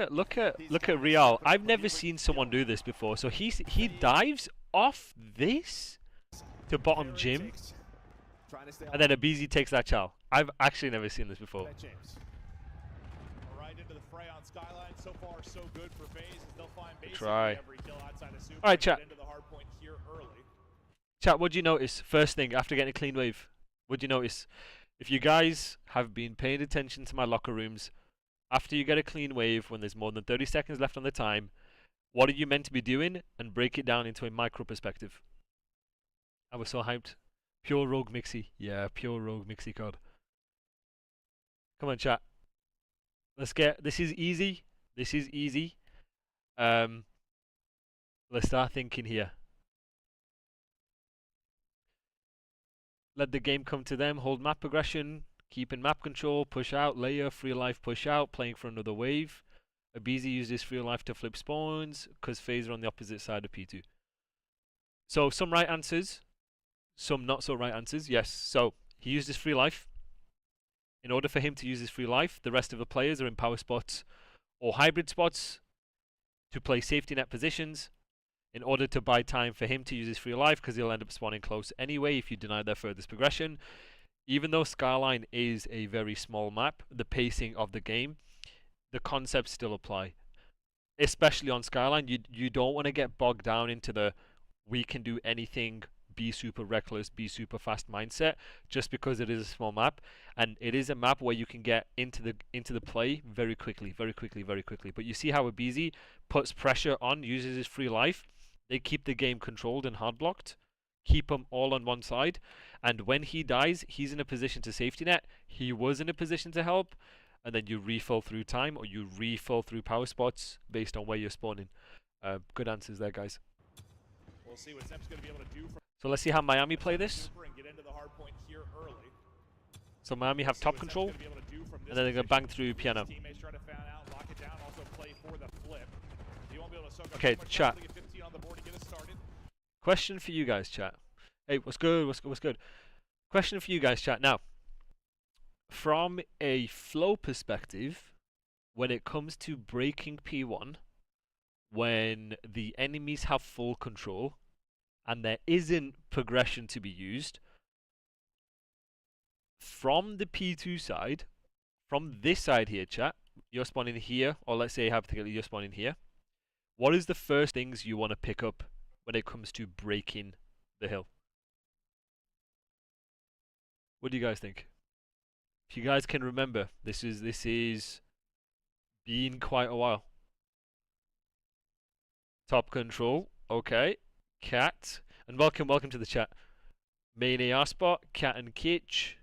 Look at Real. I've never seen someone do this before. So he dives off this to bottom Jim, and then Abizi takes that chow. I've actually never seen this before. Try. All right, chat. Chat, what'd you notice? First thing after getting a clean wave, what'd you notice? If you guys have been paying attention to my locker rooms, after you get a clean wave, when there's more than 30 seconds left on the time, what are you meant to be doing? And break it down into a micro perspective. I was so hyped. Pure rogue mixy. Yeah, pure rogue mixy COD. Come on, chat. Let's get. This is easy. This is easy. Let's start thinking here. Let the game come to them. Hold map progression. Keep in map control. Push out. Layer. Free life. Push out. Playing for another wave. Abizi uses free life to flip spawns because FaZe are on the opposite side of P2. So some right answers. Some not so right answers. Yes. So he used his free life. In order for him to use his free life, the rest of the players are in power spots or hybrid spots to play safety net positions in order to buy time for him to use his free life, because he'll end up spawning close anyway if you deny their furthest progression. Even though Skyline is a very small map, the pacing of the game, the concepts still apply. Especially on Skyline, you don't want to get bogged down into the we can do anything, be super reckless, be super fast mindset just because it is a small map, and it is a map where you can get into the play very quickly. But you see how Abizi puts pressure on, uses his free life. They keep the game controlled and hard blocked, keep them all on one side, and when he dies, he's in a position to safety net. He was in a position to help, and then you refill through time or you refill through power spots based on where you're spawning. Good answers there, guys. We'll see what Zep's gonna be able to do. So let's see how Miami play this. So Miami have top control, and then they're going to bang through piano. Okay, chat. Question for you guys, chat. Hey, what's good? What's good? Question for you guys, chat. Now, from a flow perspective, when it comes to breaking P1, when the enemies have full control, and there isn't progression to be used, from the P2 side, from this side here, chat, you're spawning here, or let's say hypothetically you're spawning here, what is the first things you want to pick up when it comes to breaking the hill? What do you guys think? If you guys can remember, this is been quite a while. Top control, okay. Cat, and welcome to the chat. Main AR spot, Cat and Kitch.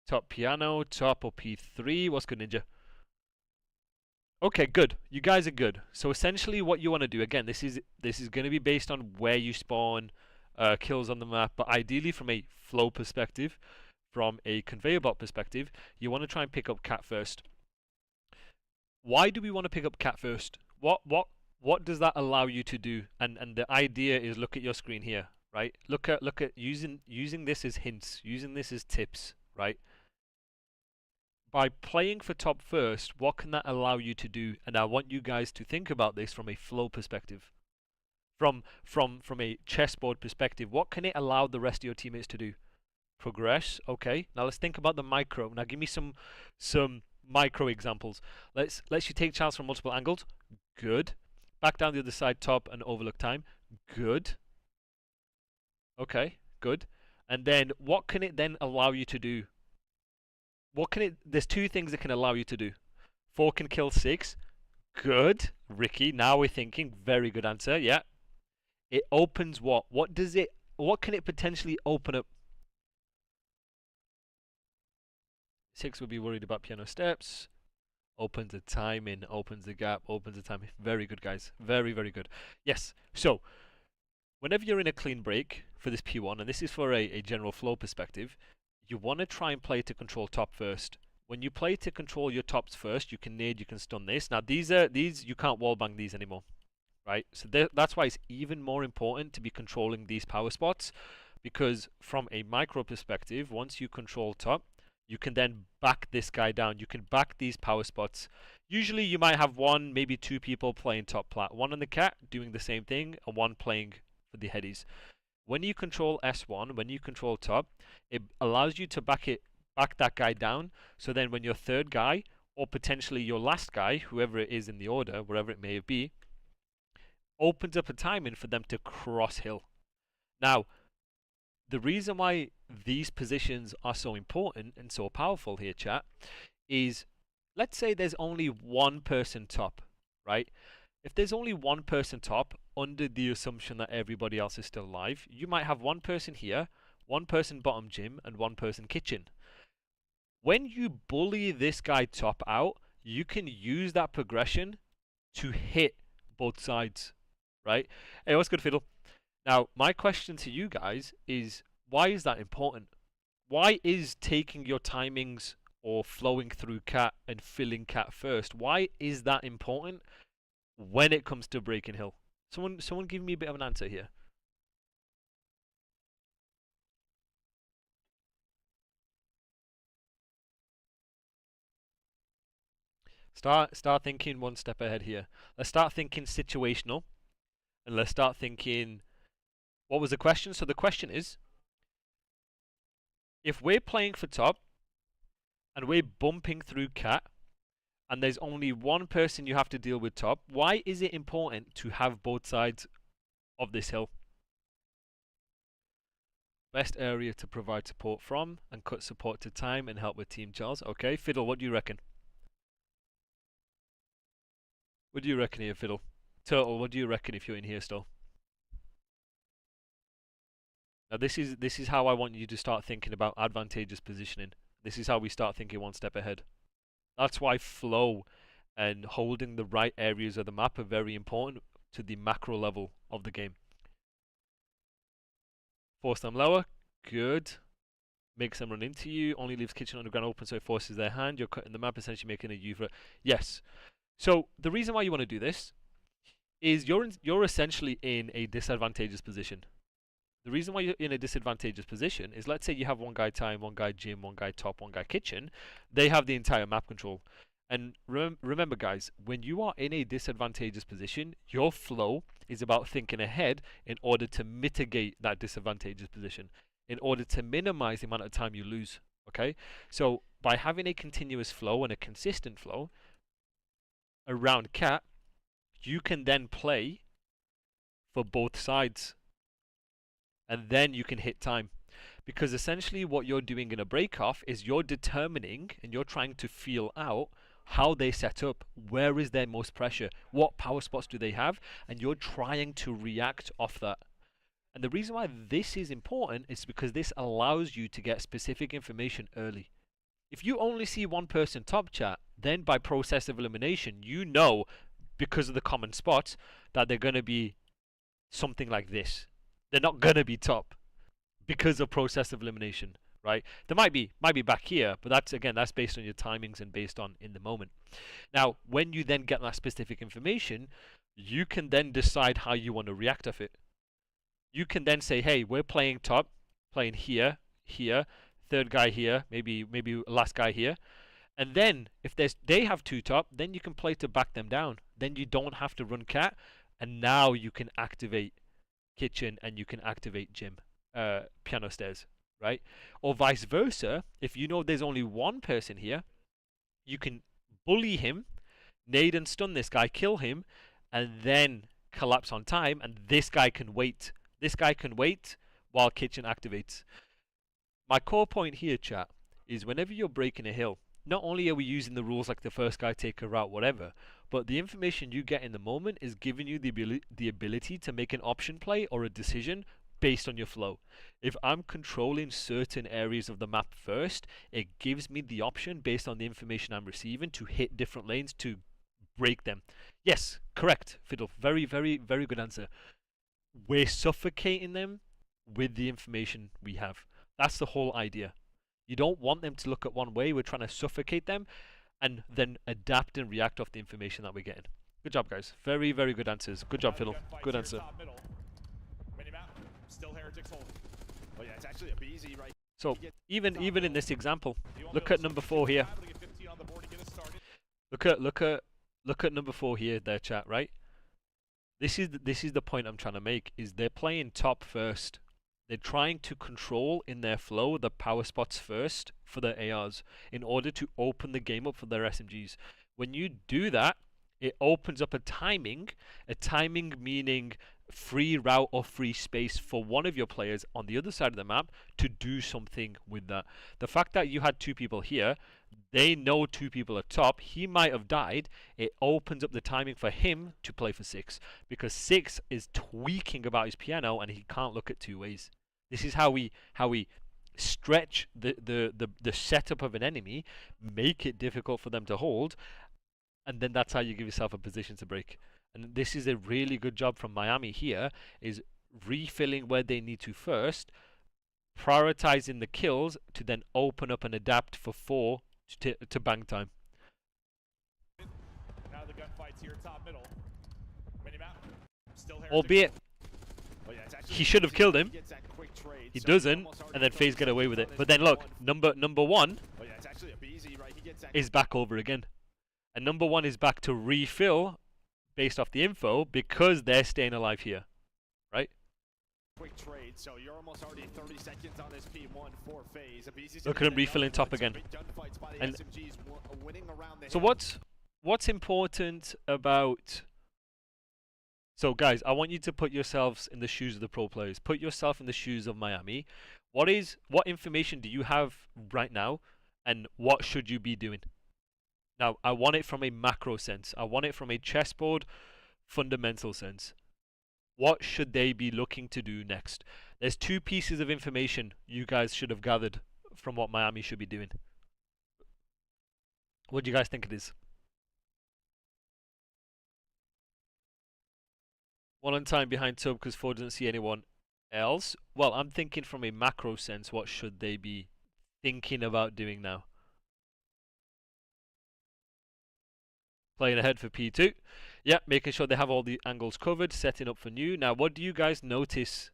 Top piano, top or P3. What's good, Ninja? Okay, good. You guys are good. So essentially what you want to do, again, this is going to be based on where you spawn, kills on the map, but ideally from a flow perspective, from a conveyor belt perspective, you want to try and pick up Cat first. Why do we want to pick up Cat first? What does that allow you to do? And the idea is, look at your screen here, right? Look at using this as hints, using this as tips, right? By playing for top first, what can that allow you to do? And I want you guys to think about this from a flow perspective. From a chessboard perspective, what can it allow the rest of your teammates to do? Progress, okay. Now let's think about the micro. Now give me some micro examples. Let's you take chance from multiple angles. Good. Back down the other side, top, and overlook time. Good. Okay, good. And then what can it then allow you to do? There's two things it can allow you to do. 4 can kill 6. Good. Ricky, now we're thinking. Very good answer, yeah. It opens what? What can it potentially open up? 6 would be worried about piano steps. Opens the timing, opens the gap, opens the timing. Very good, guys. Very, very good. Yes. So, whenever you're in a clean break for this P1, and this is for a general flow perspective, you want to try and play to control top first. When you play to control your tops first, you can nade, you can stun this. Now, these you can't wallbang these anymore, right? So that's why it's even more important to be controlling these power spots, because from a micro perspective, once you control top, you can then back this guy down. You can back these power spots. Usually you might have one, maybe two people playing top plat. One on the cat doing the same thing, and one playing for the headies. When you control S1, when you control top, it allows you to back that guy down. So then when your third guy, or potentially your last guy, whoever it is in the order, wherever it may be, opens up a timing for them to cross hill. Now, the reason why these positions are so important and so powerful here, chat, is let's say there's only one person top, right? If there's only one person top, under the assumption that everybody else is still alive, you might have one person here, one person bottom gym, and one person kitchen. When you bully this guy top out, you can use that progression to hit both sides, right? Hey, what's good, Fiddle? Now, my question to you guys is, why is that important? Why is taking your timings or flowing through cat and filling cat first, why is that important when it comes to breaking hill? Someone give me a bit of an answer here. Start thinking one step ahead here. Let's start thinking situational, and let's start thinking, what was the question? So the question is, if we're playing for top and we're bumping through cat and there's only one person you have to deal with top, why is it important to have both sides of this hill? Best area to provide support from and cut support to time and help with team Charles. Okay, Fiddle, what do you reckon? What do you reckon here, Fiddle? Turtle, what do you reckon if you're in here still? Now this is how I want you to start thinking about advantageous positioning. This is how we start thinking one step ahead. That's why flow and holding the right areas of the map are very important to the macro level of the game. Force them lower, good. Makes them run into you, only leaves kitchen underground open so it forces their hand. You're cutting the map, essentially making a U for it. Yes. So the reason why you want to do this is you're essentially in a disadvantageous position. The reason why you're in a disadvantageous position is, let's say you have one guy time, one guy gym, one guy top, one guy kitchen. They have the entire map control. And remember, guys, when you are in a disadvantageous position, your flow is about thinking ahead in order to mitigate that disadvantageous position, in order to minimize the amount of time you lose. Okay? So by having a continuous flow and a consistent flow around cat, you can then play for both sides. And then you can hit time. Because essentially what you're doing in a break off is you're determining and you're trying to feel out how they set up, where is their most pressure, what power spots do they have, and you're trying to react off that. And the reason why this is important is because this allows you to get specific information early. If you only see one person top, chat, then by process of elimination, you know, because of the common spots, that they're going to be something like this. They're not going to be top because of process of elimination, right? They might be back here, but that's based on your timings and based on in the moment. Now, when you then get that specific information, you can then decide how you want to react off it. You can then say, hey, we're playing top, playing here, third guy here, maybe last guy here. And then if they have two top, then you can play to back them down. Then you don't have to run cat, and now you can activate kitchen and you can activate gym, piano stairs, right? Or vice versa, if you know there's only one person here, you can bully him, nade and stun this guy, kill him, and then collapse on time, and this guy can wait. This guy can wait while kitchen activates. My core point here, chat, is whenever you're breaking a hill, not only are we using the rules like the first guy take a route, whatever, but the information you get in the moment is giving you the ability to make an option play or a decision based on your flow. If I'm controlling certain areas of the map first, it gives me the option based on the information I'm receiving to hit different lanes to break them. Yes, correct, Fiddle. Very, very, very good answer. We're suffocating them with the information we have. That's the whole idea. You don't want them to look at one way. We're trying to suffocate them and then adapt and react off the information that we're getting. Good job, guys. Very, very good answers. Good job, Fiddle. Good answer. Still Heretics holding. Oh yeah, it's actually a BZ right. So even in this example, look at number 4 here. Look at number 4 here, there, chat. Right. This is the point I'm trying to make. Is they're playing top first. They're trying to control in their flow the power spots first for their ARs in order to open the game up for their SMGs. When you do that, it opens up a timing meaning free route or free space for one of your players on the other side of the map to do something with that. The fact that you had 2 people here, they know 2 people are top, he might have died, it opens up the timing for him to play for 6, because 6 is tweaking about his piano and he can't look at 2 ways. This is how we stretch the setup of an enemy, make it difficult for them to hold, and then that's how you give yourself a position to break. And this is a really good job from Miami here, is refilling where they need to first, prioritizing the kills to then open up and adapt for 4 to bang time. Now the gunfight's here, top middle. Minimap. Still Albeit, he should have killed him. He doesn't, and then FaZe get away with it. But then look, number 1 is back over again. And number 1 is back to refill based off the info because they're staying alive here, right? Quick trade, so you're almost already 30 seconds on this P1 for FaZe. Look at him refilling top again. And so what's important about... So guys, I want you to put yourselves in the shoes of the pro players. Put yourself in the shoes of Miami. What information do you have right now, and what should you be doing? Now, I want it from a macro sense. I want it from a chessboard fundamental sense. What should they be looking to do next? There's 2 pieces of information you guys should have gathered from what Miami should be doing. What do you guys think it is? 1 on time behind tub because 4 doesn't see anyone else. Well, I'm thinking from a macro sense, what should they be thinking about doing now? Playing ahead for P2. Yeah, making sure they have all the angles covered, setting up for new. Now, what do you guys notice?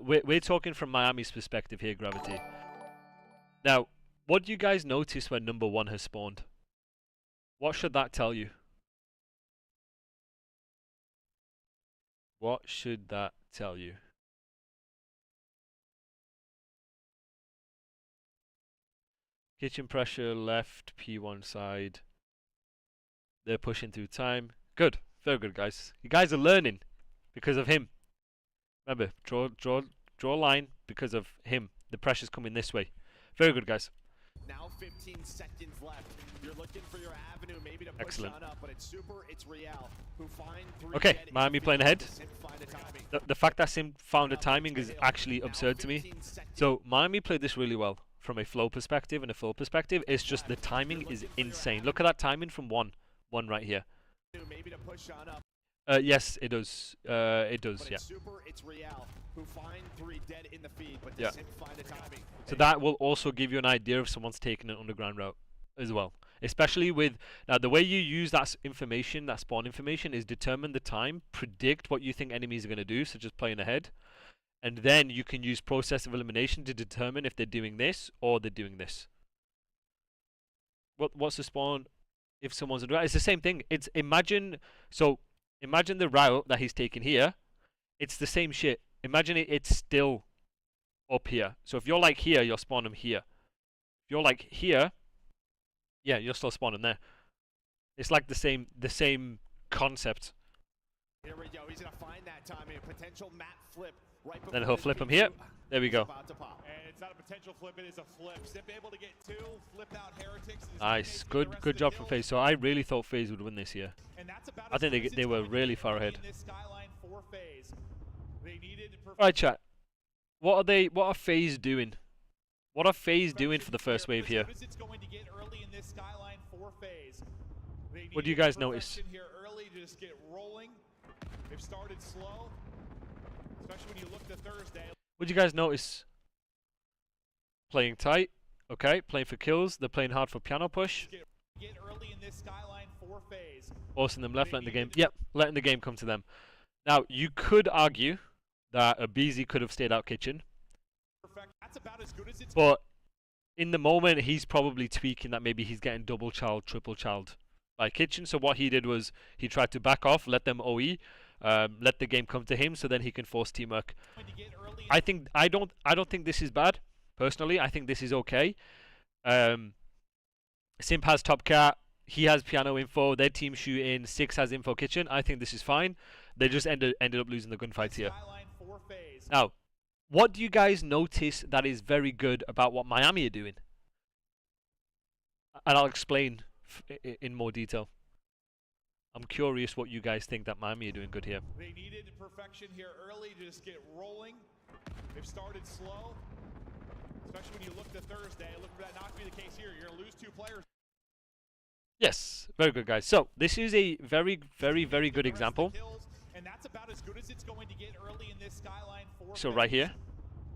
We're talking from Miami's perspective here, Gravity. Now, what do you guys notice when number 1 has spawned? What should that tell you? What should that tell you? Kitchen pressure left, P1 side. They're pushing through time. Good. Very good, guys. You guys are learning because of him. Remember, draw a line because of him. The pressure's coming this way. Very good, guys. Now 15 seconds left. You're looking for your avenue maybe to push Excellent. on up, but it's Super, it's Real who find 3 Okay, dead Miami in the playing field. ahead. Sim find a timing. The fact that Sim found a timing is actually absurd to me. So Miami played this really well from a flow perspective and a full perspective. It's just the timing is insane. Look at that timing from 1 right here. Maybe to push on up. Yes, it does. It does, But yeah. it's Super, it's Real who find 3 dead in the feed, but Yeah. Sim find a timing. So that will also give you an idea if someone's taking an underground route as well. Especially with, now the way you use that information, that spawn information, is determine the time, predict what you think enemies are going to do, such as playing ahead, and then you can use process of elimination to determine if they're doing this or they're doing this. What's the spawn if someone's underground? It's the same thing. It's imagine the route that he's taking here. It's the same shit. Imagine it's still up here. So if you're like here, you'll spawn them here. If you're like here, yeah, you'll still spawn them there. It's like the same concept. Here we go. He's gonna find that timing. A potential map flip right before Then he'll this flip him P2 here. There we is go. about to pop. And it's not a potential flip, it is a flip. Zip able to get 2, flip out Heretics. Nice, good job from FaZe. So I really thought FaZe would win this here. And that's about I think they were really far ahead. in this skyline for FaZe. They needed Right, chat. What are FaZe doing? What are FaZe doing for the first wave here? It's going to get early in this skyline for FaZe. What do you guys notice? Here early to just get rolling. They've started slow, especially when you look to Thursday. What do you guys notice? Playing tight, okay. Playing for kills. They're playing hard for piano push. Get early in this skyline for FaZe. Forcing them left, letting the game. Yep, letting the game come to them. Now you could argue that Abizi could have stayed out kitchen. That's about as good as it's. But in the moment, he's probably tweaking that maybe he's getting double child, triple child by Kitchen. So what he did was he tried to back off, let them OE, let the game come to him, so then he can force teamwork. I don't think this is bad. Personally, I think this is okay. Simp has Top Cat. He has piano info. Their team shooting. Six has info kitchen. I think this is fine. They just ended up losing the gunfights here. Now, what do you guys notice that is very good about what Miami are doing? And I'll explain in more detail. I'm curious what you guys think that Miami are doing good here. They needed perfection here early to just get rolling. They've started slow, especially when you look to Thursday. Look for that not to be the case here. You're going to lose 2 players. Yes, very good, guys. So this is a very good example. And that's about as good as it's going to get early in this Skyline 4. So right here,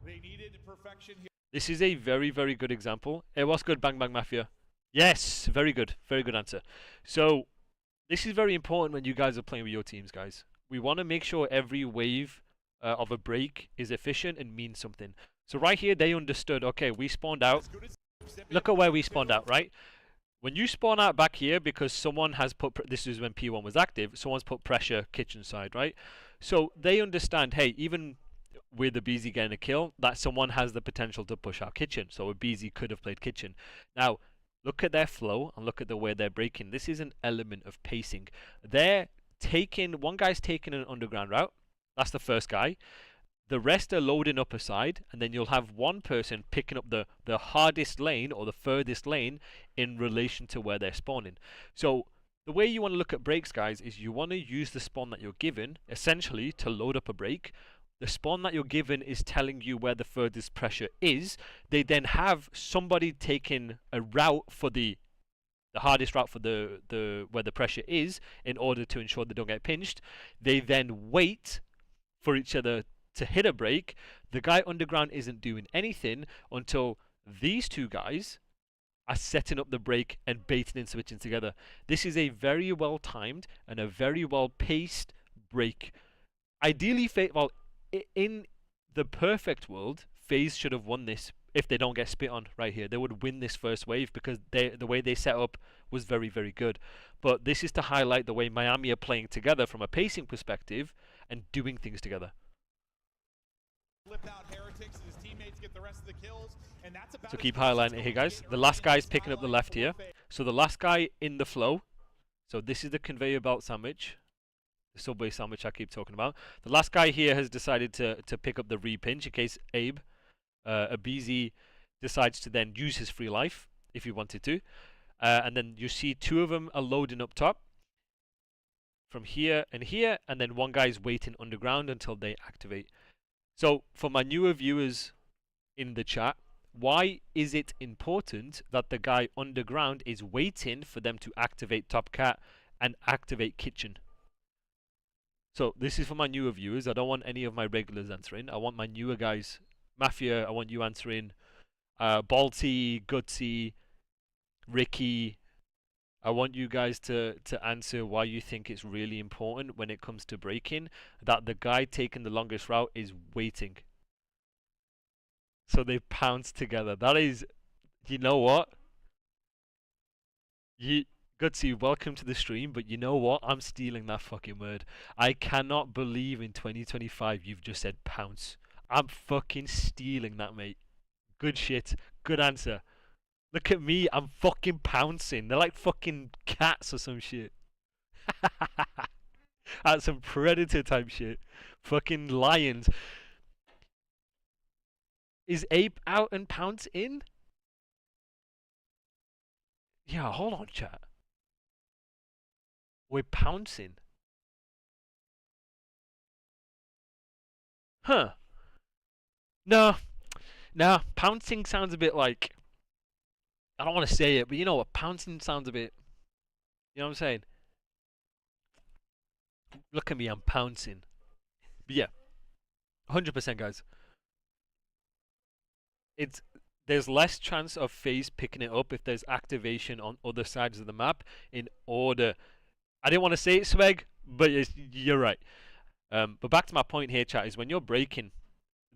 they needed perfection here. this is a very good example. Hey, what's good, Bang Bang Mafia? Yes, very good answer. So this is very important when you guys are playing with your teams, guys. We want to make sure every wave of a break is efficient and means something. So right here, they understood, okay, we spawned out. Look at where we spawned out, right? When you spawn out back here, because someone has put, this is when P1 was active, someone's put pressure kitchen side, right? So they understand, hey, even with a BZ getting a kill, that someone has the potential to push out kitchen. So a BZ could have played kitchen. Now, look at their flow and look at the way they're breaking. This is an element of pacing. They're taking, one guy's taking an underground route. That's the first guy. The rest are loading up a side, and then you'll have one person picking up the hardest lane or the furthest lane in relation to where they're spawning. So the way you want to look at breaks, guys, is you want to use the spawn that you're given, essentially, to load up a break. The spawn that you're given is telling you where the furthest pressure is. They then have somebody taking a route for the hardest route for the where the pressure is in order to ensure they don't get pinched. They then wait for each other to hit a break. The guy underground isn't doing anything until these two guys are setting up the break and baiting and switching together. This is a very well timed and a very well paced break. Ideally, well, in the perfect world, FaZe should have won this if they don't get spit on right here. They would win this first wave because the way they set up was very good. But this is to highlight the way Miami are playing together from a pacing perspective and doing things together. So keep highlighting it here, guys. The last guy is picking up the left here. So the last guy in the flow. So this is the conveyor belt sandwich. The subway sandwich I keep talking about. The last guy here has decided to pick up the repinch in case Abe, a BZ, decides to then use his free life if he wanted to. And then you see 2 of them are loading up top from here, and then one guy's waiting underground until they activate. So for my newer viewers in the chat, why is it important that the guy underground is waiting for them to activate Top Cat and activate kitchen? So this is for my newer viewers. I don't want any of my regulars answering. I want my newer guys. Mafia, I want you answering. Balti, Gutsy, Ricky. I want you guys to answer why you think it's really important when it comes to breaking that the guy taking the longest route is waiting. So they pounce together. That is, you know what? Gutsy, welcome to the stream, but you know what? I'm stealing that fucking word. I cannot believe in 2025 you've just said pounce. I'm fucking stealing that, mate. Good shit. Good answer. Look at me, I'm fucking pouncing. They're like fucking cats or some shit. That's some predator type shit. Fucking lions. Is Ape out and pounce in? Yeah, hold on, chat. We're pouncing. Huh. No. Nah, pouncing sounds a bit like... I don't want to say it, but you know what? Pouncing sounds a bit... You know what I'm saying? Look at me, I'm pouncing. But yeah. 100%, guys. There's less chance of FaZe picking it up if there's activation on other sides of the map in order... I didn't want to say it, Sweg, but you're right. But back to my point here, chat, is when you're breaking,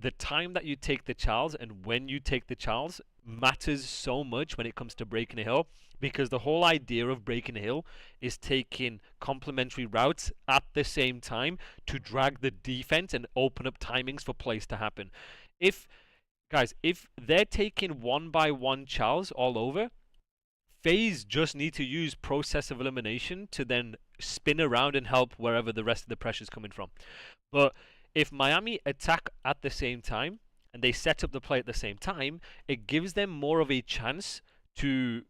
the time that you take the Charles and when you take the Charles matters so much when it comes to breaking a hill, because the whole idea of breaking a hill is taking complementary routes at the same time to drag the defense and open up timings for plays to happen. If guys, if they're taking one by one Charles all over, FaZe just need to use process of elimination to then spin around and help wherever the rest of the pressure is coming from. But if Miami attack at the same time and they set up the play at the same time, it gives them more of a chance to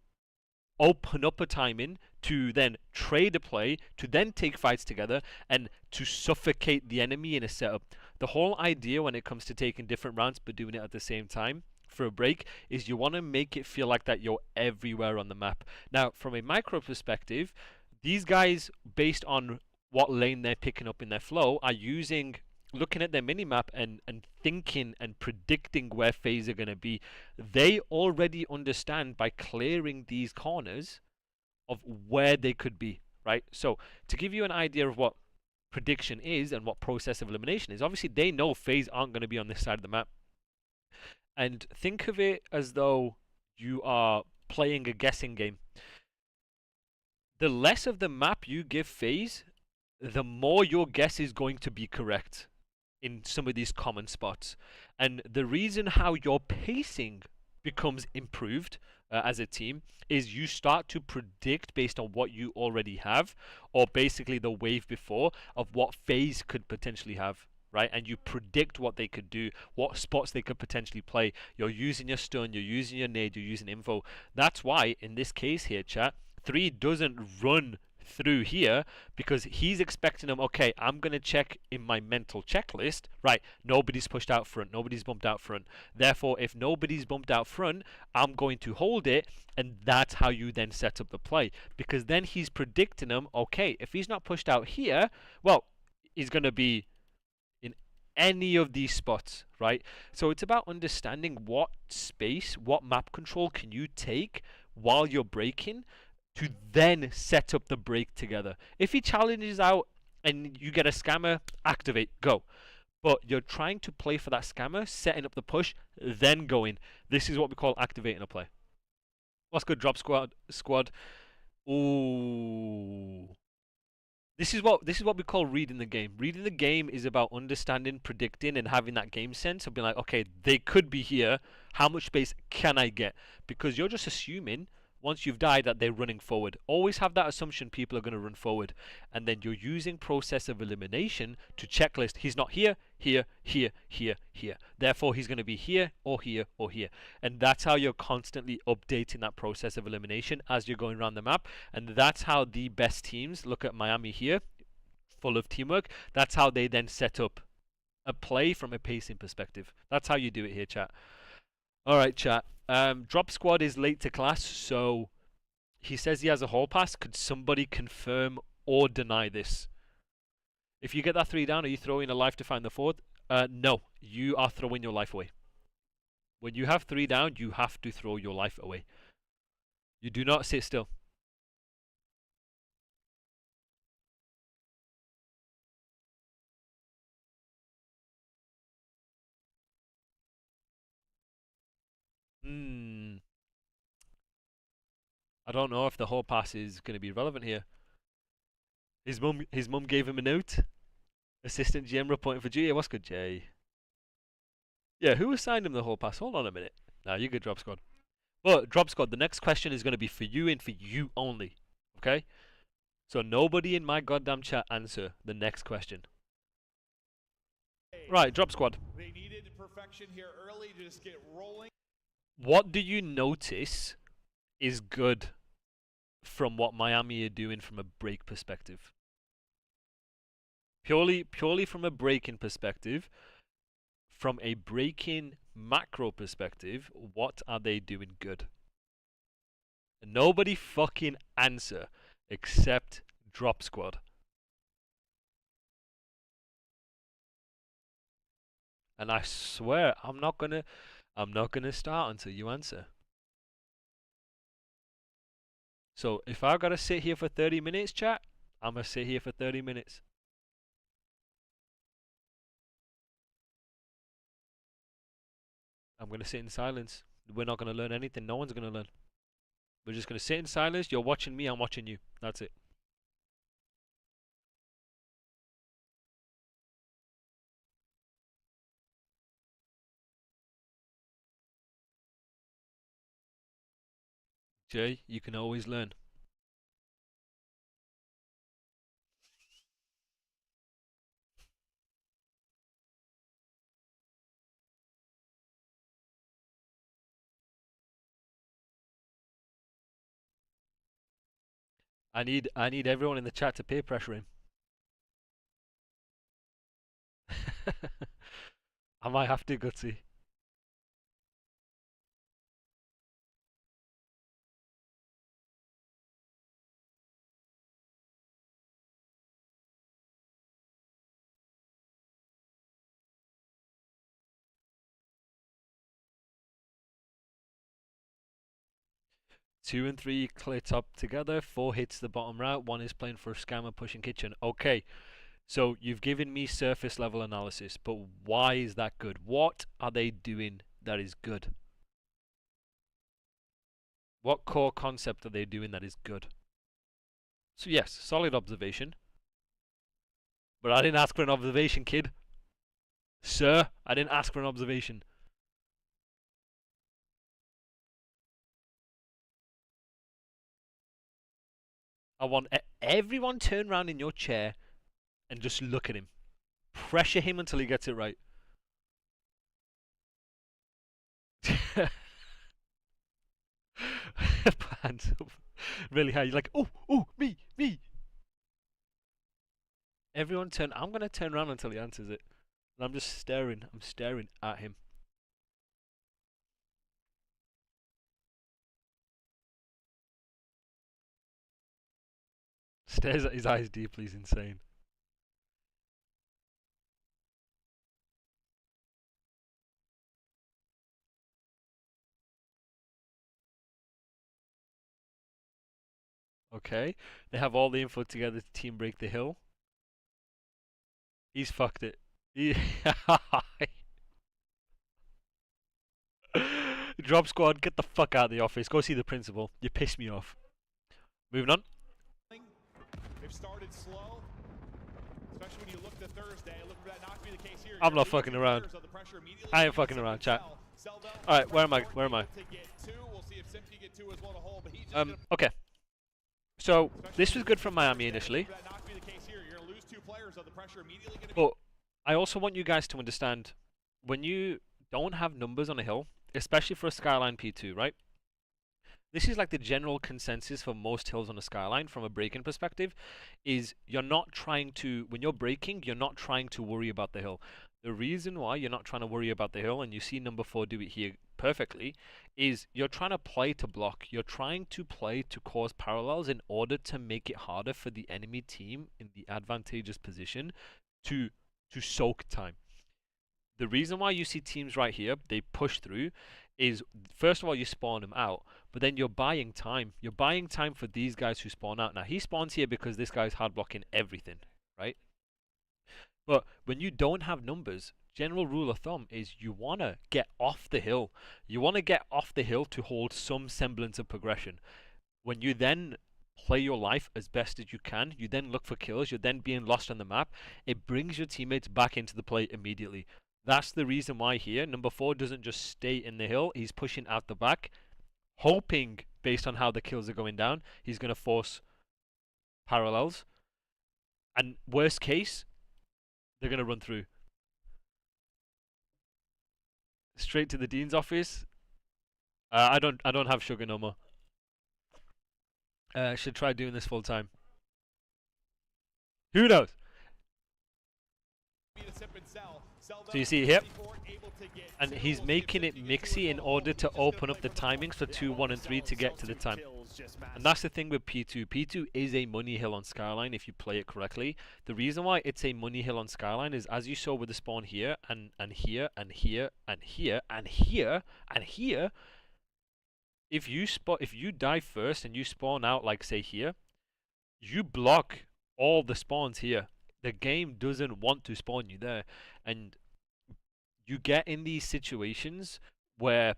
open up a timing, to then trade a play, to then take fights together, and to suffocate the enemy in a setup. The whole idea when it comes to taking different rounds but doing it at the same time for a break is you want to make it feel like that you're everywhere on the map. Now, from a micro perspective, these guys, based on what lane they're picking up in their flow, are looking at their minimap and thinking and predicting where FaZe are going to be. They already understand by clearing these corners of where they could be, right? So to give you an idea of what prediction is and what process of elimination is, obviously they know FaZe aren't going to be on this side of the map. And think of it as though you are playing a guessing game. The less of the map you give FaZe, the more your guess is going to be correct in some of these common spots. And the reason how your pacing becomes improved as a team is you start to predict based on what you already have, or basically the wave before of what FaZe could potentially have, right? And you predict what they could do, what spots they could potentially play. You're using your stun, you're using your nade, you're using info. That's why in this case here, chat, 3 doesn't run through here because he's expecting them, okay, I'm going to check in my mental checklist, right, nobody's pushed out front, nobody's bumped out front. Therefore, if nobody's bumped out front, I'm going to hold it, and that's how you then set up the play. Because then he's predicting them, okay, if he's not pushed out here, well, he's going to be in any of these spots, right? So it's about understanding what space, what map control can you take while you're breaking to then set up the break together. If he challenges out and you get a scammer, activate, go. But you're trying to play for that scammer, setting up the push, then going. This is what we call activating a play. What's good, drop squad? Ooh. This is what we call reading the game. Reading the game is about understanding, predicting, and having that game sense of being like, okay, they could be here. How much space can I get? Because you're just assuming once you've died that they're running forward. Always have that assumption people are going to run forward. And then you're using process of elimination to checklist. He's not here, here, here, here, here. Therefore, he's going to be here or here or here. And that's how you're constantly updating that process of elimination as you're going around the map. And that's how the best teams, look at Miami here, full of teamwork. That's how they then set up a play from a pacing perspective. That's how you do it here, chat. All right, chat. Drop squad is late to class, so he says he has a hall pass. Could somebody confirm or deny this? If you get that 3 down, are you throwing a life to find the 4th? No, you are throwing your life away. When you have 3 down, you have to throw your life away. You do not sit still. I don't know if the hall pass is going to be relevant here. His mum gave him a note. Assistant GM reporting for G. What's good, Jay? Yeah, who assigned him the hall pass? Hold on a minute. Nah, you good, drop squad. But drop squad, the next question is going to be for you and for you only. Okay? So nobody in my goddamn chat answer the next question. Right, drop squad. They needed perfection here early to just get rolling. What do you notice is good from what Miami are doing from a break perspective? Purely from a breaking perspective, from a breaking macro perspective, what are they doing good? Nobody fucking answer except drop squad. And I swear I'm not gonna start until you answer. So if I gotta sit here for 30 minutes, chat, I'm gonna sit here for 30 minutes. I'm gonna sit in silence. We're not gonna learn anything. No one's gonna learn. We're just gonna sit in silence. You're watching me. I'm watching you. That's it. Jay, you can always learn. I need everyone in the chat to peer pressure him. I might have to, Gutsy. 2 and 3 clear top together. 4 hits the bottom right. 1 is playing for a scammer pushing kitchen. Okay, so you've given me surface level analysis, but why is that good? What are they doing that is good? What core concept are they doing that is good? So yes, solid observation. But I didn't ask for an observation, kid. Sir, I didn't ask for an observation. I want everyone turn around in your chair and just look at him. Pressure him until he gets it right. Hands up really high. You're like, oh, me. Everyone turn. I'm gonna turn around until he answers it. And I'm just staring. I'm staring at him. Stares at his eyes deeply. He's insane. Okay. They have all the info together to team break the hill. He's fucked it. Drop squad, get the fuck out of the office. Go see the principal. You pissed me off. Moving on. They've started slow, especially when you look to Thursday. Look for that not to be the case here. I'm not fucking around. I ain't fucking around, chat. Alright, where am I? Okay. So, this was good from Miami initially. But I also want you guys to understand, when you don't have numbers on a hill, especially for a Skyline P2, right? This is like the general consensus for most hills on a Skyline from a breaking perspective, is you're not trying to, when you're breaking, you're not trying to worry about the hill. The reason why you're not trying to worry about the hill, and you see number 4 do it here perfectly, is you're trying to play to block. You're trying to play to cause parallels in order to make it harder for the enemy team in the advantageous position to soak time. The reason why you see teams right here, they push through, is first of all you spawn them out, but then you're buying time. You're buying time for these guys who spawn out. Now he spawns here because this guy's hard blocking everything, right? But when you don't have numbers, general rule of thumb is you want to get off the hill. You want to get off the hill to hold some semblance of progression. When you then play your life as best as you can, you then look for kills, you're then being lost on the map, it brings your teammates back into the play immediately. That's the reason why here, number 4 doesn't just stay in the hill, he's pushing out the back, hoping, based on how the kills are going down, he's going to force parallels. And worst case, they're going to run through. Straight to the Dean's office. I don't have sugar no more. Should try doing this full time. Who knows? So you see here, and he's making it mixy in order to open up the timings for 2, 1, and 3 to get to the time. And that's the thing with P2. P2 is a money hill on Skyline if you play it correctly. The reason why it's a money hill on Skyline is, as you saw with the spawn here, and here, and here, and here, and here, and here, if you die first and you spawn out, like say here, you block all the spawns here. The game doesn't want to spawn you there, and you get in these situations where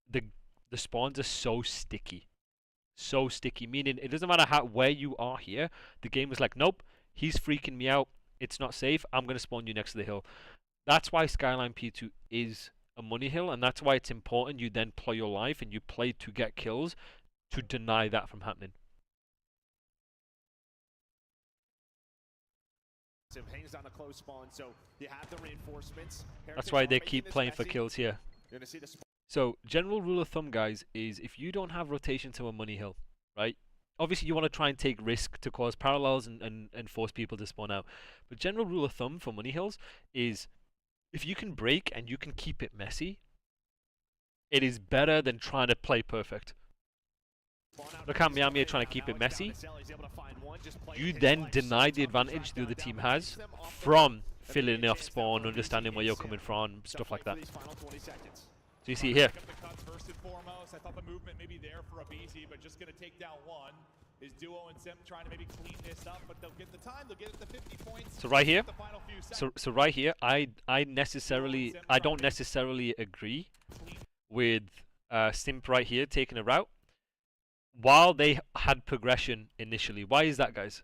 the spawns are so sticky. So sticky, meaning it doesn't matter where you are here, the game is like, nope, he's freaking me out, it's not safe, I'm going to spawn you next to the hill. That's why Skyline P2 is a money hill, and that's why it's important you then play your life and you play to get kills to deny that from happening. Hangs on a close spawn, so you have the reinforcements. That's why they keep playing for kills here. So, general rule of thumb, guys, is if you don't have rotation to a money hill, right? Obviously, you want to try and take risk to cause parallels and force people to spawn out. But general rule of thumb for money hills is if you can break and you can keep it messy, it is better than trying to play perfect. Look how Miami are trying to keep it messy. You then deny the advantage the other team has from filling off spawn, understanding where you're coming from, stuff like that. So you see here. First and foremost, I thought the movement maybe there for Abizi, but just going to take down one. Is Duo and Sim trying to maybe clean this up, but they'll get the time, they'll get it to 50 points. So right here, so right here, I don't necessarily agree with Simp right here taking a route while they had progression initially. Why is that, guys?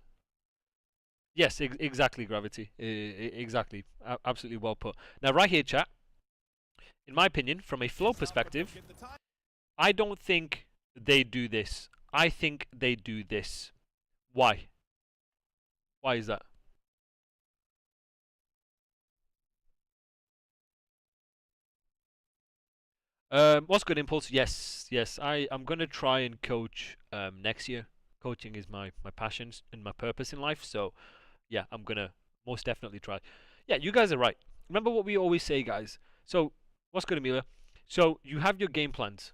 Yes, exactly, Gravity. Exactly. Absolutely well put. Now, right here, chat, in my opinion, from a flow perspective, I don't think they do this. I think they do this. Why? Why is that? What's good, Impulse? Yes, I'm gonna try and coach next year. Coaching is my passion and my purpose in life. So, yeah, I'm gonna most definitely try. Yeah, you guys are right. Remember what we always say, guys. So, what's good, Amelia? So, you have your game plans.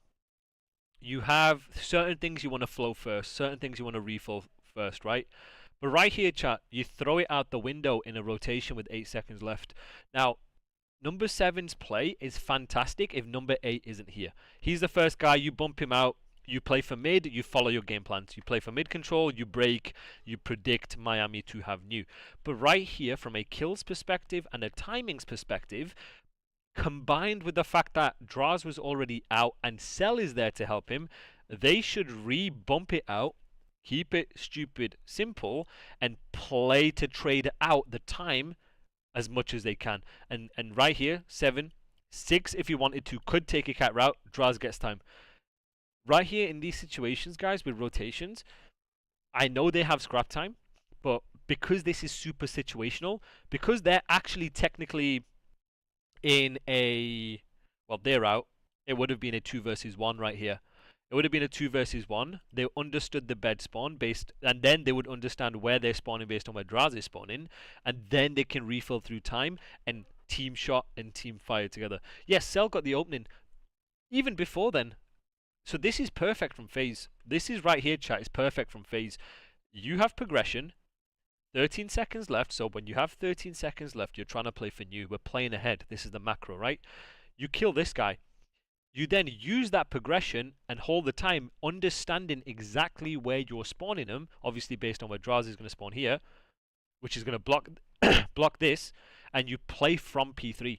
You have certain things you want to flow first, certain things you want to refill first, right? But right here, chat, you throw it out the window in a rotation with 8 seconds left. Now, number 7's play is fantastic if number 8 isn't here. He's the first guy, you bump him out, you play for mid, you follow your game plans. You play for mid control, you break, you predict Miami to have new. But right here, from a kills perspective and a timings perspective, combined with the fact that Draws was already out and Cell is there to help him, they should re-bump it out, keep it stupid simple, and play to trade out the time as much as they can. And right here, 7, 6 if you wanted to, could take a cat route, Draws gets time. Right here in these situations, guys, with rotations, I know they have scrap time, but because this is super situational, because they're actually technically in a, well, they're out, it would have been a 2 versus 1 right here. It would have been a 2 versus 1. They understood the bed spawn based, and then they would understand where they're spawning based on where Draz is spawning, and then they can refill through time and team shot and team fire together. Yes, Cell got the opening even before then. So this is perfect from FaZe. This is right here, chat, is perfect from FaZe. You have progression. 13 seconds left, so when you have 13 seconds left, you're trying to play for new. We're playing ahead. This is the macro, right? You kill this guy. You then use that progression and hold the time, understanding exactly where you're spawning them, obviously based on where Draz is going to spawn here, which is going to block block this, and you play from P3.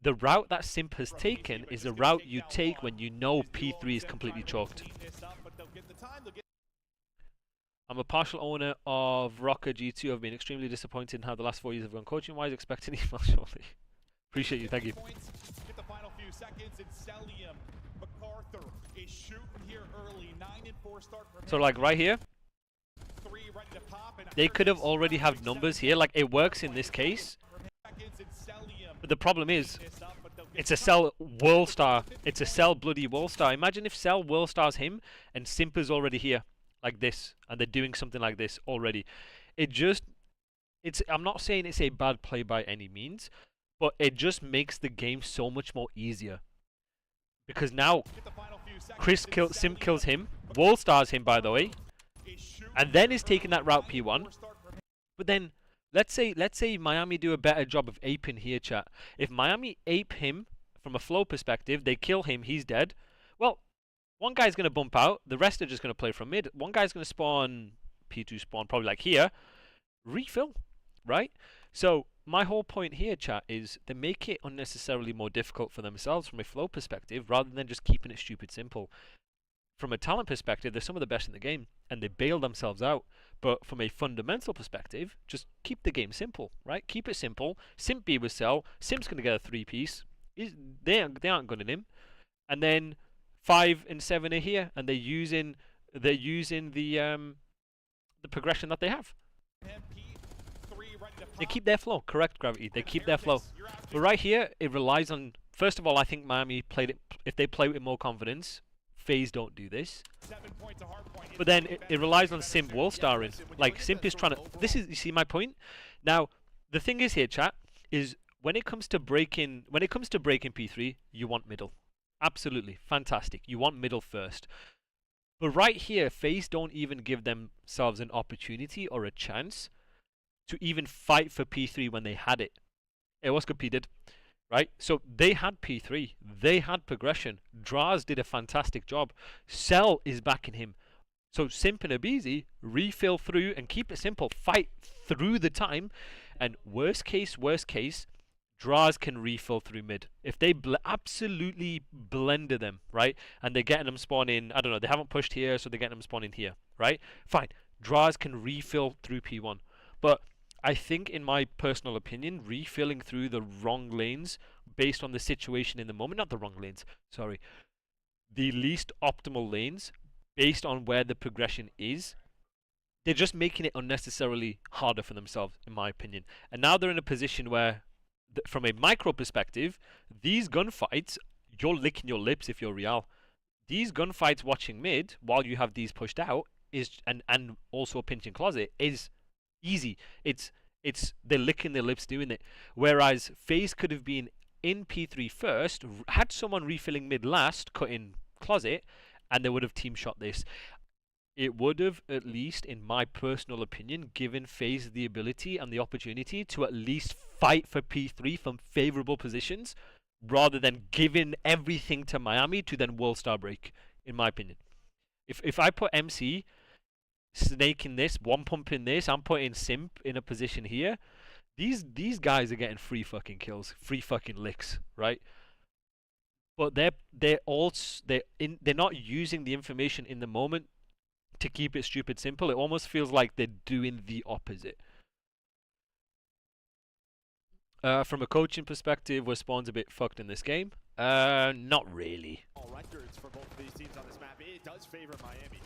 The route that Simp has taken is the route you take when you know P3 is completely choked. I'm a partial owner of Rocker G2. I've been extremely disappointed in how the last 4 years have gone coaching-wise. Expect an email shortly. Appreciate you. Thank you. Get the final few seconds, and Celium MacArthur is shooting here early. 9 and 4 start from so like right here, they could have already have numbers here. Like it works in this case. But the problem is, it's a Cell World Star. It's a Cell bloody World Star. Imagine if Cell World Stars him and Simp is already here. Like this, and they're doing something like this already. I'm not saying it's a bad play by any means, but it just makes the game so much more easier. Because now, Simp kills him, Wall stars him by the way, and then is taking that route P1. But then, let's say Miami do a better job of aping here, chat. If Miami ape him from a flow perspective, they kill him, he's dead. Well, one guy's going to bump out, the rest are just going to play from mid. One guy's going to spawn, P2 spawn, probably like here. Refill, right? So, my whole point here, chat, is they make it unnecessarily more difficult for themselves from a flow perspective, rather than just keeping it stupid simple. From a talent perspective, they're some of the best in the game, and they bail themselves out. But from a fundamental perspective, just keep the game simple, right? Keep it simple. Simp B will sell. Simp's going to get a 3-piece. They aren't gunning him. And then 5 and 7 are here, and they're using the progression that they have. They keep their flow. Correct, Gravity. They keep their flow. But right here, it relies on... First of all, I think Miami played it... If they play with more confidence, FaZe don't do this. But then it relies on Simp wall starring. Like, Simp is trying to... This is... You see my point? Now, the thing is here, chat, is when it comes to breaking P3, you want middle. Absolutely. Fantastic. You want middle first. But right here, FaZe don't even give themselves an opportunity or a chance to even fight for P3 when they had it. It was competed, right? So they had P3. They had progression. Draz did a fantastic job. Cell is backing him. So Simp and Abizi refill through and keep it simple. Fight through the time. And worst case, Draz can refill through mid. If they absolutely blender them, right? And they're getting them spawning, I don't know, they haven't pushed here, so they're getting them spawning here, right? Fine. Draz can refill through P1. But I think, in my personal opinion, refilling through the wrong lanes based on the situation in the moment, not the wrong lanes, sorry, the least optimal lanes based on where the progression is, they're just making it unnecessarily harder for themselves, in my opinion. And now they're in a position where, from a micro perspective, these gunfights, you're licking your lips if you're Real. These gunfights watching mid while you have these pushed out is and also a pinching closet is easy. It's they're licking their lips doing it. Whereas FaZe could have been in P3 first, had someone refilling mid last, cut in closet, and they would have team shot this. It would have, at least in my personal opinion, given FaZe the ability and the opportunity to at least fight for P3 from favorable positions, rather than giving everything to Miami to then world star break, in my opinion. If I put MC snaking this, one pumping this, I'm putting Simp in a position here, these guys are getting free fucking kills, free fucking licks, right? But they're not using the information in the moment to keep it stupid simple. It almost feels like they're doing the opposite. From a coaching perspective, were Spawn's a bit fucked in this game? Not really. Records for both of these teams on this map. It does favor Miami.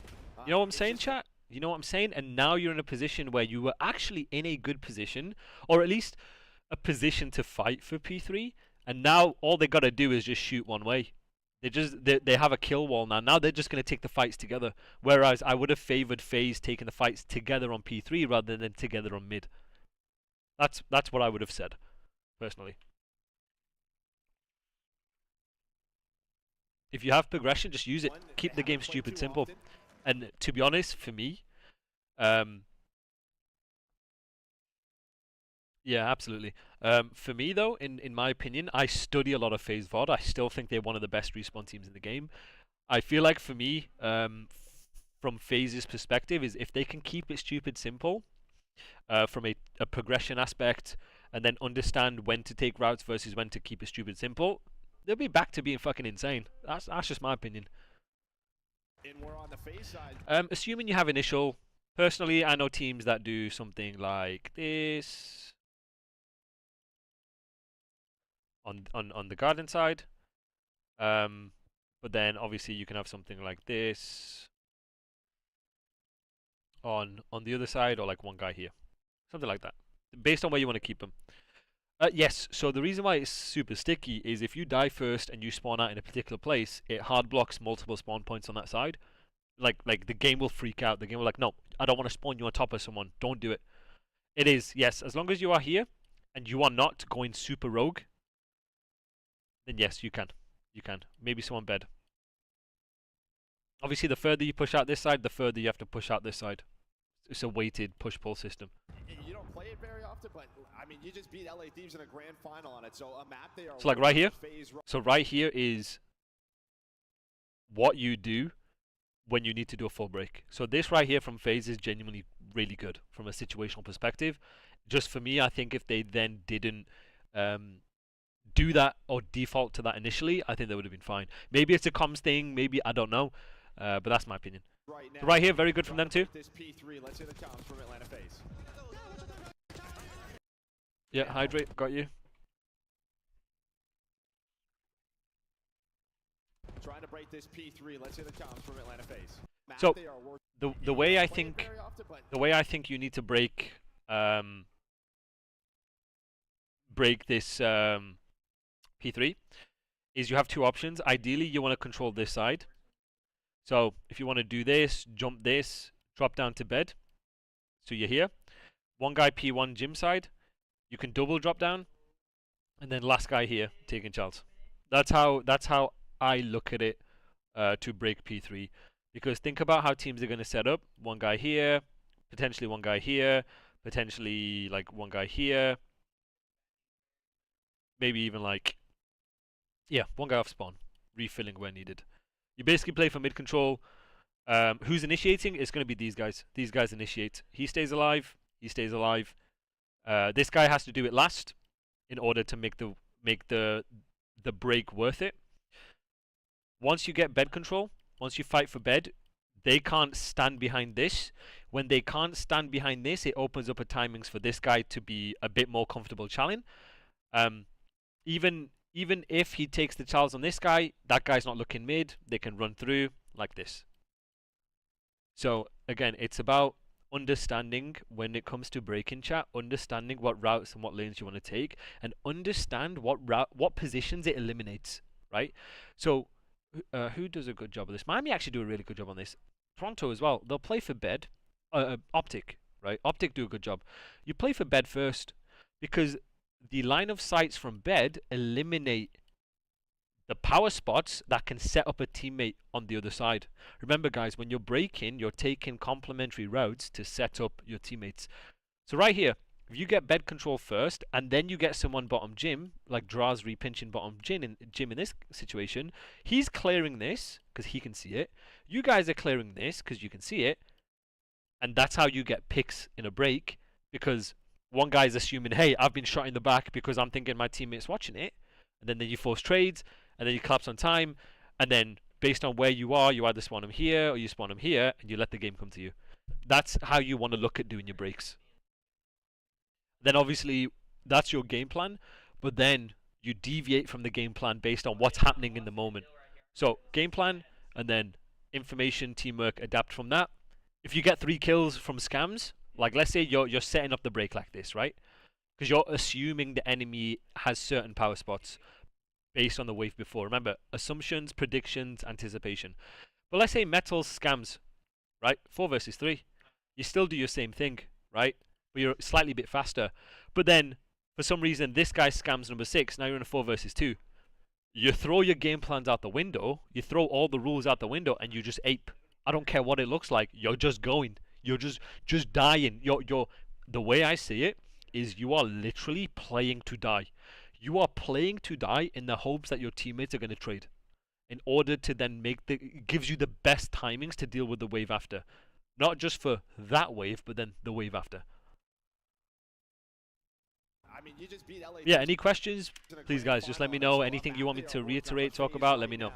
You know what I'm saying, chat? You know what I'm saying? And now you're in a position where you were actually in a good position, or at least a position to fight for P3, and now all they gotta do is just shoot one way. They have a kill wall now. Now they're just going to take the fights together. Whereas I would have favored FaZe taking the fights together on P3 rather than together on mid. That's what I would have said, personally. If you have progression, just use it. Keep the game stupid simple. And to be honest, for me, yeah, absolutely. For me, though, in my opinion, I study a lot of FaZe VOD. I still think they're one of the best respawn teams in the game. I feel like, for me, from FaZe's perspective, is if they can keep it stupid simple, from a progression aspect, and then understand when to take routes versus when to keep it stupid simple, they'll be back to being fucking insane. That's just my opinion. And we're on the FaZe side. Assuming you have initial, personally, I know teams that do something like this. On the garden side, but then obviously you can have something like this on the other side, or like one guy here, something like that, based on where you want to keep them. Yes, so the reason why it's super sticky is if you die first and you spawn out in a particular place, it hard blocks multiple spawn points on that side. Like the game will freak out. The game will like, no, I don't want to spawn you on top of someone. Don't do it. It is, yes, as long as you are here and you are not going super rogue, then yes, you can. You can. Maybe someone bed. Obviously, the further you push out this side, the further you have to push out this side. It's a weighted push-pull system. You don't play it very often, but I mean, you just beat LA Thieves in a grand final on it. So a map they are. So like right here. So right here is what you do when you need to do a full break. So this right here from FaZe is genuinely really good from a situational perspective. Just for me, I think if they then didn't do that or default to that initially, I think they would have been fine. Maybe it's a comms thing, maybe, I don't know, but that's my opinion. So right here, very good from them too. This P3, let's hear the comms from ATLFaze. Yeah, hydrate, got you. Trying to break this P3, let's hear the comms from ATLFaze. So the way I think you need to break this P3 is you have two options. Ideally, you want to control this side. So if you want to do this, jump this, drop down to bed. So you're here. One guy P1 gym side. You can double drop down, and then last guy here taking Charles. That's how I look at it to break P3. Because think about how teams are going to set up. One guy here, potentially one guy here, potentially like one guy here. Maybe even like, yeah, one guy off spawn, refilling where needed. You basically play for mid control. Who's initiating? It's going to be these guys. These guys initiate. He stays alive. He stays alive. This guy has to do it last in order to make the break worth it. Once you get bed control, once you fight for bed, they can't stand behind this. When they can't stand behind this, it opens up a timings for this guy to be a bit more comfortable challenge. Even if he takes the Charles on this guy, that guy's not looking mid. They can run through like this. So again, it's about understanding when it comes to break-in chat, understanding what routes and what lanes you want to take, and understand what positions it eliminates, right? So who does a good job of this? Miami actually do a really good job on this. Toronto as well. They'll play for bed. Optic, right? Optic do a good job. You play for bed first because the line of sights from bed eliminate the power spots that can set up a teammate on the other side. Remember, guys, when you're breaking, you're taking complementary routes to set up your teammates. So right here, if you get bed control first, and then you get someone bottom gym, like Draz repinching bottom gym in this situation, he's clearing this because he can see it. You guys are clearing this because you can see it. And that's how you get picks in a break, because one guy's assuming, hey, I've been shot in the back because I'm thinking my teammate's watching it. And then you force trades, and then you collapse on time, and then based on where you are, you either spawn him here or you spawn him here, and you let the game come to you. That's how you want to look at doing your breaks. Then obviously, that's your game plan, but then you deviate from the game plan based on what's happening in the moment. So, game plan, and then information, teamwork, adapt from that. If you get 3 kills from scams, like let's say you're setting up the break like this, right? Because you're assuming the enemy has certain power spots based on the wave before. Remember, assumptions, predictions, anticipation. But let's say metals scams, right? 4 versus 3. You still do your same thing, right? But you're slightly bit faster. But then, for some reason, this guy scams number 6. Now you're in a 4 versus 2. You throw your game plans out the window. You throw all the rules out the window, and you just ape. I don't care what it looks like. You're just going. You're just dying. The way I see it is you are literally playing to die. You are playing to die in the hopes that your teammates are going to trade, in order to then it gives you the best timings to deal with the wave after. Not just for that wave, but then the wave after. I mean, you just beat LA. Yeah, any questions? Please, guys, just let me know. Anything you want me to reiterate, talk about, let me know.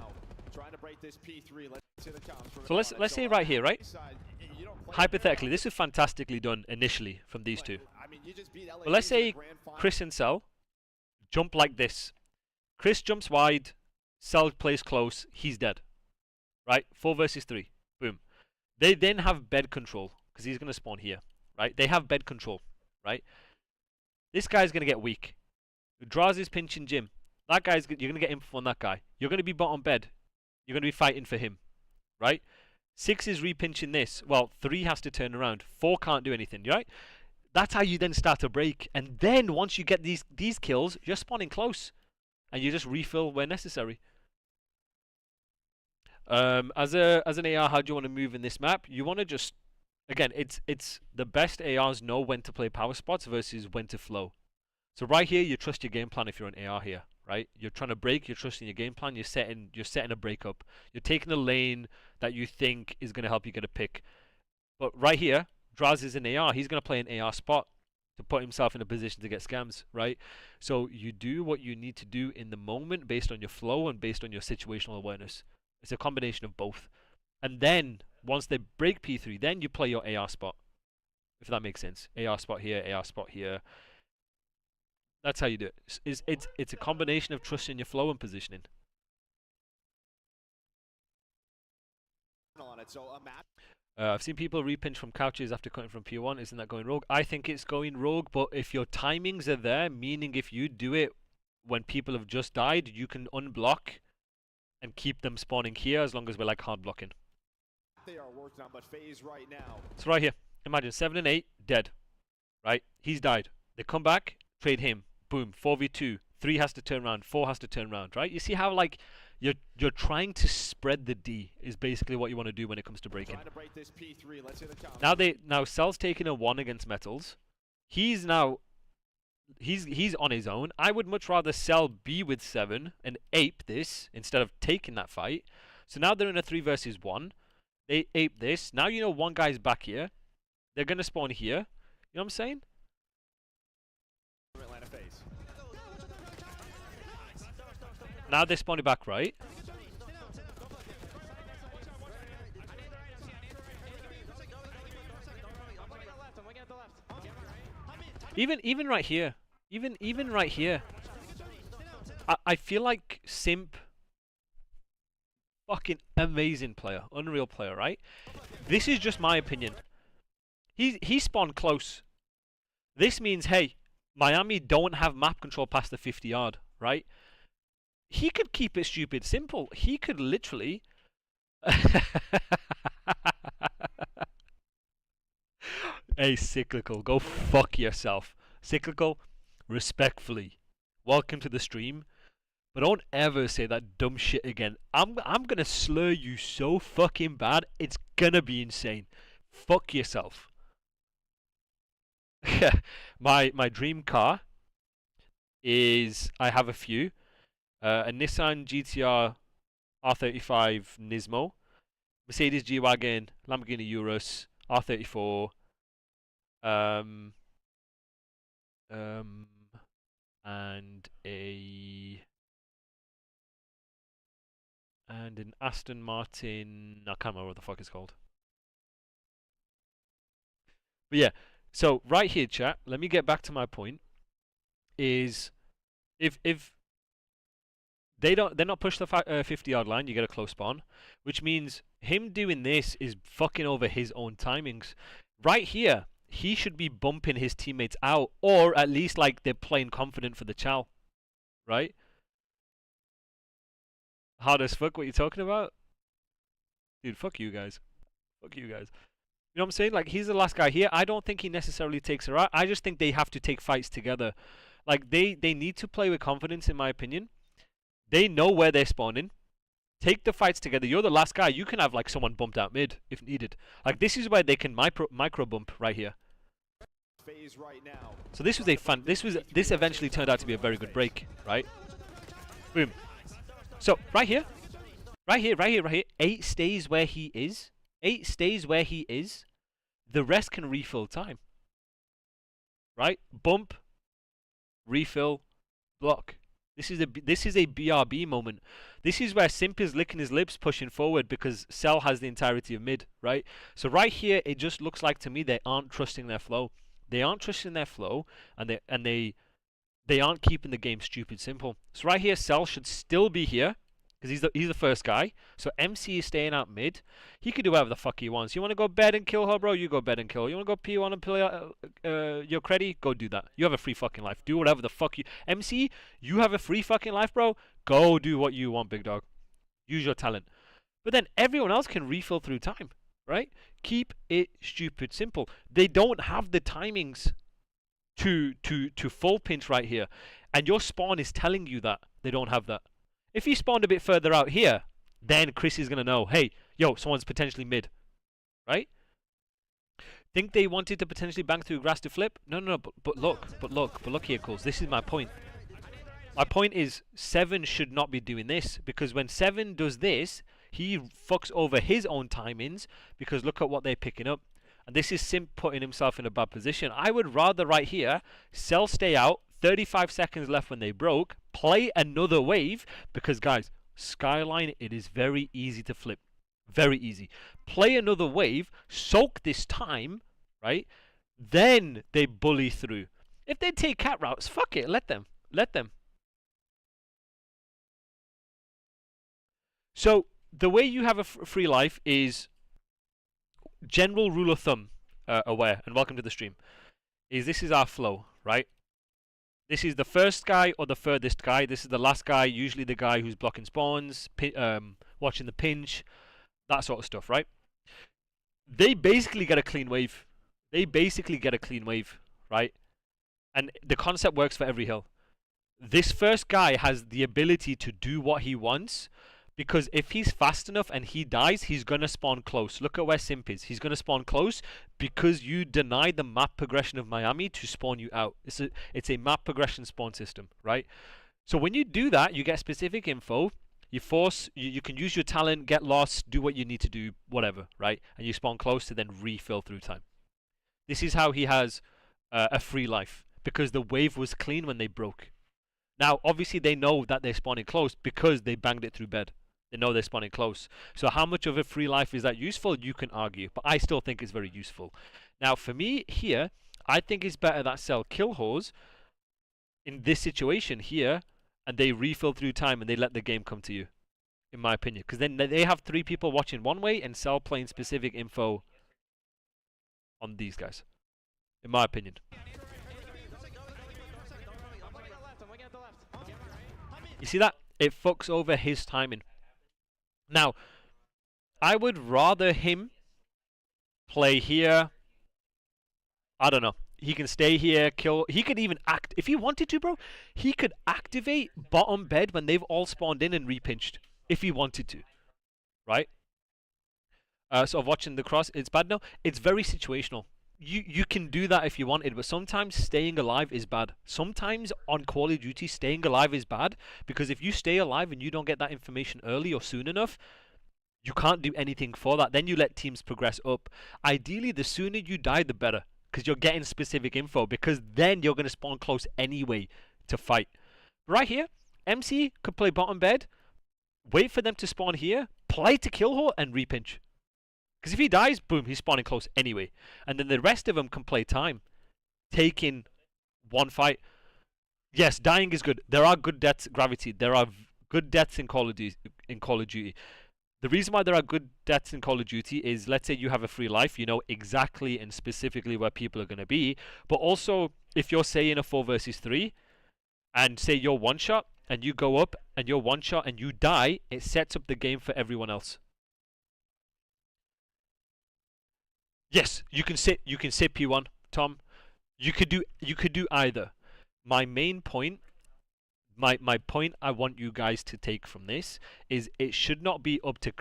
So let's say right here, right? Hypothetically, this is fantastically done initially from these two. But let's say Chris and Cell jump like this. Chris jumps wide, Cell plays close, he's dead. Right? 4 versus 3. Boom. They then have bed control, because he's going to spawn here. Right? They have bed control. Right? This guy's going to get weak. Draz is pinching Jim. That guy's, you're going to get info on that guy. You're going to be bottom bed. You're going to be fighting for him. Right? 6 is repinching this. Well, 3 has to turn around. 4 can't do anything. Right? That's how you then start a break. And then once you get these kills, you're spawning close. And you just refill where necessary. As an AR, how do you want to move in this map? You want to just, again, it's the best ARs know when to play power spots versus when to flow. So right here, you trust your game plan if you're an AR here, right? You're trying to break, you're trusting your game plan, you're setting a break up. You're taking a lane that you think is going to help you get a pick. But right here, Draz is an AR, he's going to play an AR spot. to put himself in a position to get scams, right? So you do what you need to do in the moment based on your flow and based on your situational awareness. It's a combination of both. And then once they break P3, then you play your AR spot, if that makes sense. AR spot here, AR spot here. That's how you do it. It's a combination of trusting your flow and positioning. I've seen people repinch from couches after cutting from P1. Isn't that going rogue? I think it's going rogue, but if your timings are there, meaning if you do it when people have just died, you can unblock and keep them spawning here as long as we're like hard blocking. They are working on FaZe right now. So right here, imagine 7 and 8 dead, right? He's died. They come back, trade him, boom, 4v2. 3 has to turn around, 4 has to turn around, right? You see how like you're trying to spread the D is basically what you want to do when it comes to breaking. Trying to break this P3. Let's hear the Now Cell's taking a 1 against Metals. He's now he's on his own. I would much rather Cell be with 7 and ape this instead of taking that fight. So now they're in a 3 versus 1. They ape this. Now you know one guy's back here. They're gonna spawn here. You know what I'm saying? Now they're spawning back, right? Even right here. Even right here. I feel like Simp, fucking amazing player, unreal player, right? This is just my opinion. He spawned close. This means, hey, Miami don't have map control past the 50 yard, right? He could keep it stupid simple. He could literally Hey, Cyclical, go fuck yourself. Cyclical, respectfully, welcome to the stream. But don't ever say that dumb shit again. I'm gonna slur you so fucking bad, it's gonna be insane. Fuck yourself. my dream car is, I have a few. A Nissan GTR R35 Nismo, Mercedes G-Wagon, Lamborghini Urus, R34, and an Aston Martin. I can't remember what the fuck it's called. But yeah, so right here, chat. Let me get back to my point. Is if they're not pushed the 50-yard line, you get a close spawn, which means him doing this is fucking over his own timings. Right here, he should be bumping his teammates out, or at least like they're playing confident for the chow, right? Hard as fuck, what you talking about? Dude, fuck you guys. Fuck you guys. You know what I'm saying? Like, he's the last guy here. I don't think he necessarily takes her out. I just think they have to take fights together. Like, they need to play with confidence, in my opinion. They know where they're spawning. Take the fights together. You're the last guy. You can have like someone bumped out mid if needed. Like, this is where they can micro bump right here. So this was a fun. This eventually turned out to be a very good break, right? Boom. So right here. 8 stays where he is. 8 stays where he is. The rest can refill time. Right? Bump, refill, block. This is a BRB moment. This is where Simp is licking his lips, pushing forward because Cell has the entirety of mid, right? So right here, it just looks like to me they aren't trusting their flow. They aren't trusting their flow, and they aren't keeping the game stupid simple. So right here, Cell should still be here because he's the first guy. So MC is staying out mid. He can do whatever the fuck he wants. You want to go bed and kill her, bro? You go bed and kill. You want to go P1 and play your credit? Go do that. You have a free fucking life. Do whatever the fuck you... MC, you have a free fucking life, bro? Go do what you want, big dog. Use your talent. But then everyone else can refill through time, right? Keep it stupid simple. They don't have the timings to full pinch right here. And your spawn is telling you that they don't have that. If he spawned a bit further out here, then Chris is going to know, hey, yo, someone's potentially mid, right? Think they wanted to potentially bang through grass to flip? No, but look here, Coles. This is my point. My point is 7 should not be doing this because when 7 does this, he fucks over his own timings because look at what they're picking up. And this is Simp putting himself in a bad position. I would rather right here, Cell stay out, 35 seconds left when they broke, play another wave, because guys, Skyline, it is very easy to flip. Very easy. Play another wave, soak this time, right? Then they bully through. If they take cat routes, fuck it, let them. Let them. So, the way you have a free life is general rule of thumb, aware, and welcome to the stream, is this is our flow, right? This is the first guy or the furthest guy. This is the last guy, usually the guy who's blocking spawns, watching the pinch, that sort of stuff, right? They basically get a clean wave. They basically get a clean wave, right? And the concept works for every hill. This first guy has the ability to do what he wants, because if he's fast enough and he dies, he's going to spawn close. Look at where Simp is. He's going to spawn close because you deny the map progression of Miami to spawn you out. It's a map progression spawn system, right? So when you do that, you get specific info. You can use your talent, get lost, do what you need to do, whatever, right? And you spawn close to then refill through time. This is how he has a free life, because the wave was clean when they broke. Now, obviously, they know that they're spawning close because they banged it through bed. They know they're spawning close. So how much of a free life is that useful? You can argue, but I still think it's very useful. Now, for me here, I think it's better that Cell kill Hose in this situation here, and they refill through time and they let the game come to you, in my opinion. Because then they have 3 people watching one way and Cell playing specific info on these guys, in my opinion. You see that? It fucks over his timing. Now, I would rather him play here. I don't know. He can stay here, kill. He could even act. If he wanted to, bro, he could activate bottom bed when they've all spawned in and repinched. If he wanted to. Right? So watching the cross, it's bad now. It's very situational. You can do that if you wanted, but sometimes staying alive is bad. Sometimes on Call of Duty, staying alive is bad, because if you stay alive and you don't get that information early or soon enough, you can't do anything for that. Then you let teams progress up. Ideally, the sooner you die, the better, because you're getting specific info, because then you're going to spawn close anyway to fight. Right here, MC could play bottom bed, wait for them to spawn here, play to kill her, and repinch. Because if he dies, boom, he's spawning close anyway. And then the rest of them can play time, taking one fight. Yes, dying is good. There are good deaths, Gravity. There are good deaths in Call of Duty. The reason why there are good deaths in Call of Duty is, let's say you have a free life, you know exactly and specifically where people are going to be. But also, if you're, say, in a 4 versus 3, and say you're one shot, and you go up, and you're one shot, and you die, it sets up the game for everyone else. Yes, you can sit P1, Tom. You could do either. My main point, my point I want you guys to take from this is, it should not be up to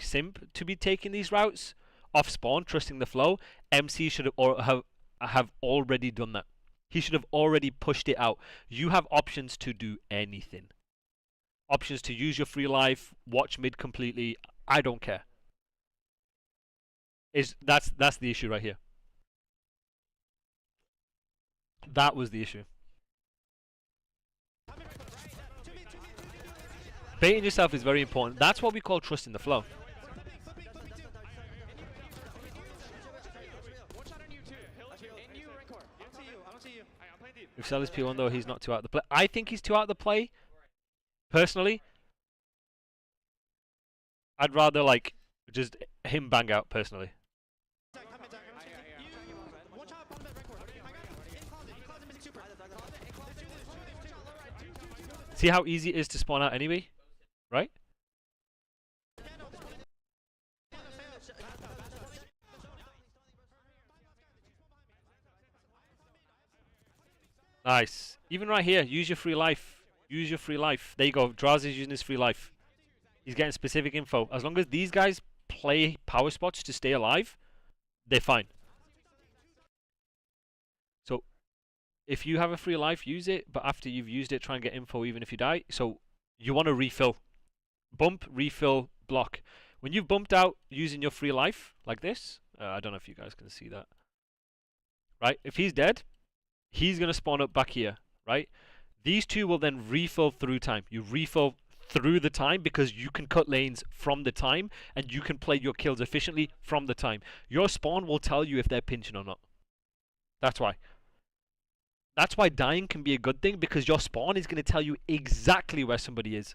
Simp to be taking these routes off spawn, trusting the flow. MC should have already done that. He should have already pushed it out. You have options to do anything. Options to use your free life, watch mid completely. I don't care. That's the issue right here. That was the issue. Baiting yourself is very important. That's what we call trusting the flow. If Cell is P1 though, he's not too out of the play. I think he's too out of the play. Personally, I'd rather like just him bang out personally. See how easy it is to spawn out anyway, right? Nice. Even right here, use your free life. Use your free life. There you go. Draz is using his free life. He's getting specific info. As long as these guys play power spots to stay alive, they're fine. So, if you have a free life, use it. But after you've used it, try and get info even if you die. So, you want to refill. Bump, refill, block. When you've bumped out using your free life like this, I don't know if you guys can see that. Right? If he's dead, he's going to spawn up back here, right? These two will then refill through time. You refill through the time because you can cut lanes from the time and you can play your kills efficiently from the time. Your spawn will tell you if they're pinching or not. That's why. That's why dying can be a good thing, because your spawn is going to tell you exactly where somebody is.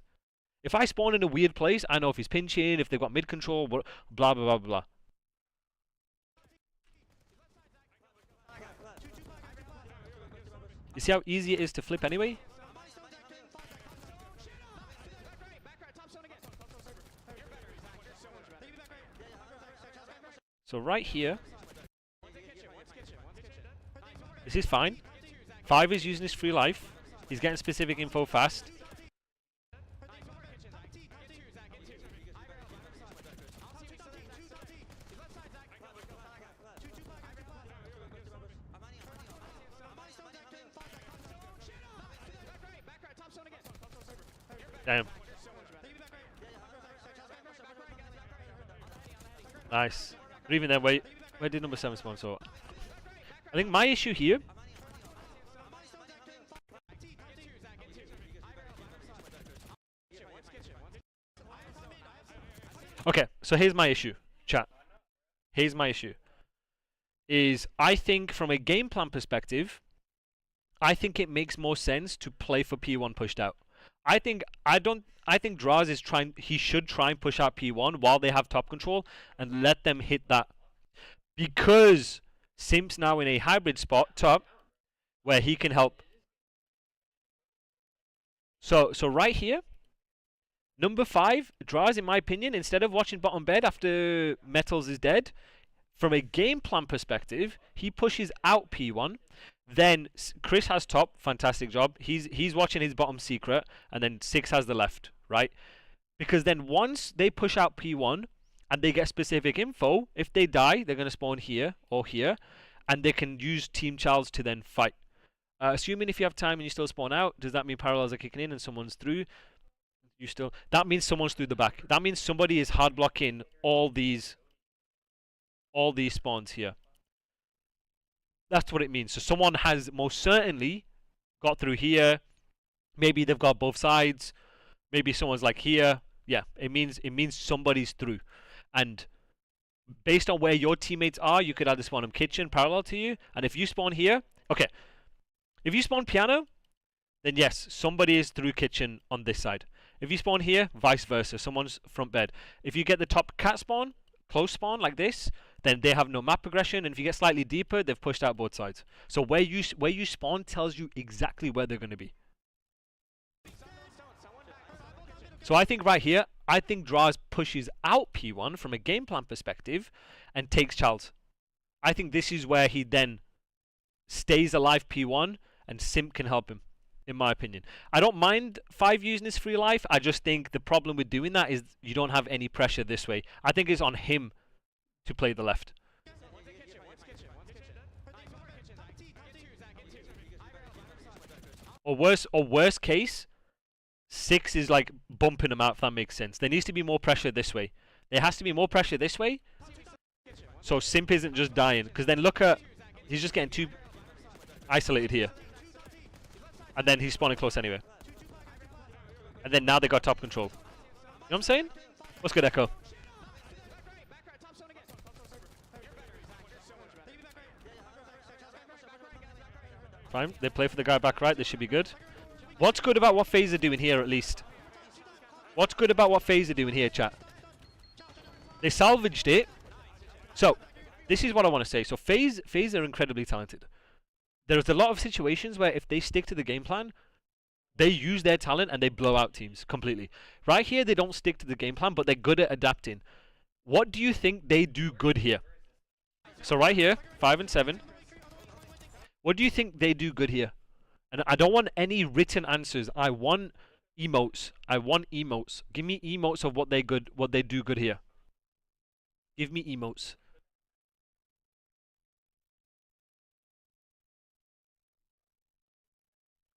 If I spawn in a weird place, I know if he's pinching, if they've got mid control, blah, blah, blah, blah. You see how easy it is to flip anyway? So right here, this is fine. 5 is using his free life. He's getting specific info fast. Damn. Nice. But even then, where did number 7 spawn? So I think my issue here. Okay, so here's my issue, chat. Here's my issue. Is I think from a game plan perspective, I think it makes more sense to play for P1 pushed out. I think Draz is he should try and push out P1 while they have top control and let them hit that. Because Simp's now in a hybrid spot top where he can help. So right here, number 5, Draz, in my opinion, instead of watching bottom bed after Metals is dead, from a game plan perspective, he pushes out P1. Then Chris has top, fantastic job. He's watching his bottom secret, and then 6 has the left, right? Because then once they push out P1 and they get specific info, if they die, they're going to spawn here or here, and they can use Team Charles to then fight. Assuming if you have time and you still spawn out, does that mean parallels are kicking in and someone's through? That means someone's through the back. That means somebody is hard blocking all these spawns here. That's what it means. So someone has most certainly got through here. Maybe they've got both sides. Maybe someone's like here. Yeah, it means somebody's through. And based on where your teammates are, you could either spawn them kitchen parallel to you. And if you spawn here, okay. If you spawn piano, then yes, somebody is through kitchen on this side. If you spawn here, vice versa, someone's front bed. If you get the top cat spawn, close spawn like this, then they have no map progression, and if you get slightly deeper, they've pushed out both sides. So where you spawn tells you exactly where they're going to be. So I think right here, I think Draz pushes out P1 from a game plan perspective and takes Charles. I think this is where he then stays alive P1 and Simp can help him, in my opinion. I don't mind 5 using his free life. I just think the problem with doing that is you don't have any pressure this way. I think it's on him to play the left. Or worst case, 6 is like bumping him out, if that makes sense. There needs to be more pressure this way. There has to be more pressure this way. So Simp isn't just dying. Because then look at, he's just getting too isolated here. And then he's spawning close anyway. And then now they got top control. You know what I'm saying? What's good, Echo? Fine. They play for the guy back right. This should be good. What's good about what FaZe are doing here, at least? What's good about what FaZe are doing here, chat? They salvaged it. So, this is what I want to say. So, FaZe are incredibly talented. There's a lot of situations where if they stick to the game plan, they use their talent and they blow out teams completely. Right here, they don't stick to the game plan, but they're good at adapting. What do you think they do good here? So right here, 5 and 7. What do you think they do good here? And I don't want any written answers. I want emotes. I want emotes. Give me emotes of what they do good here. Give me emotes.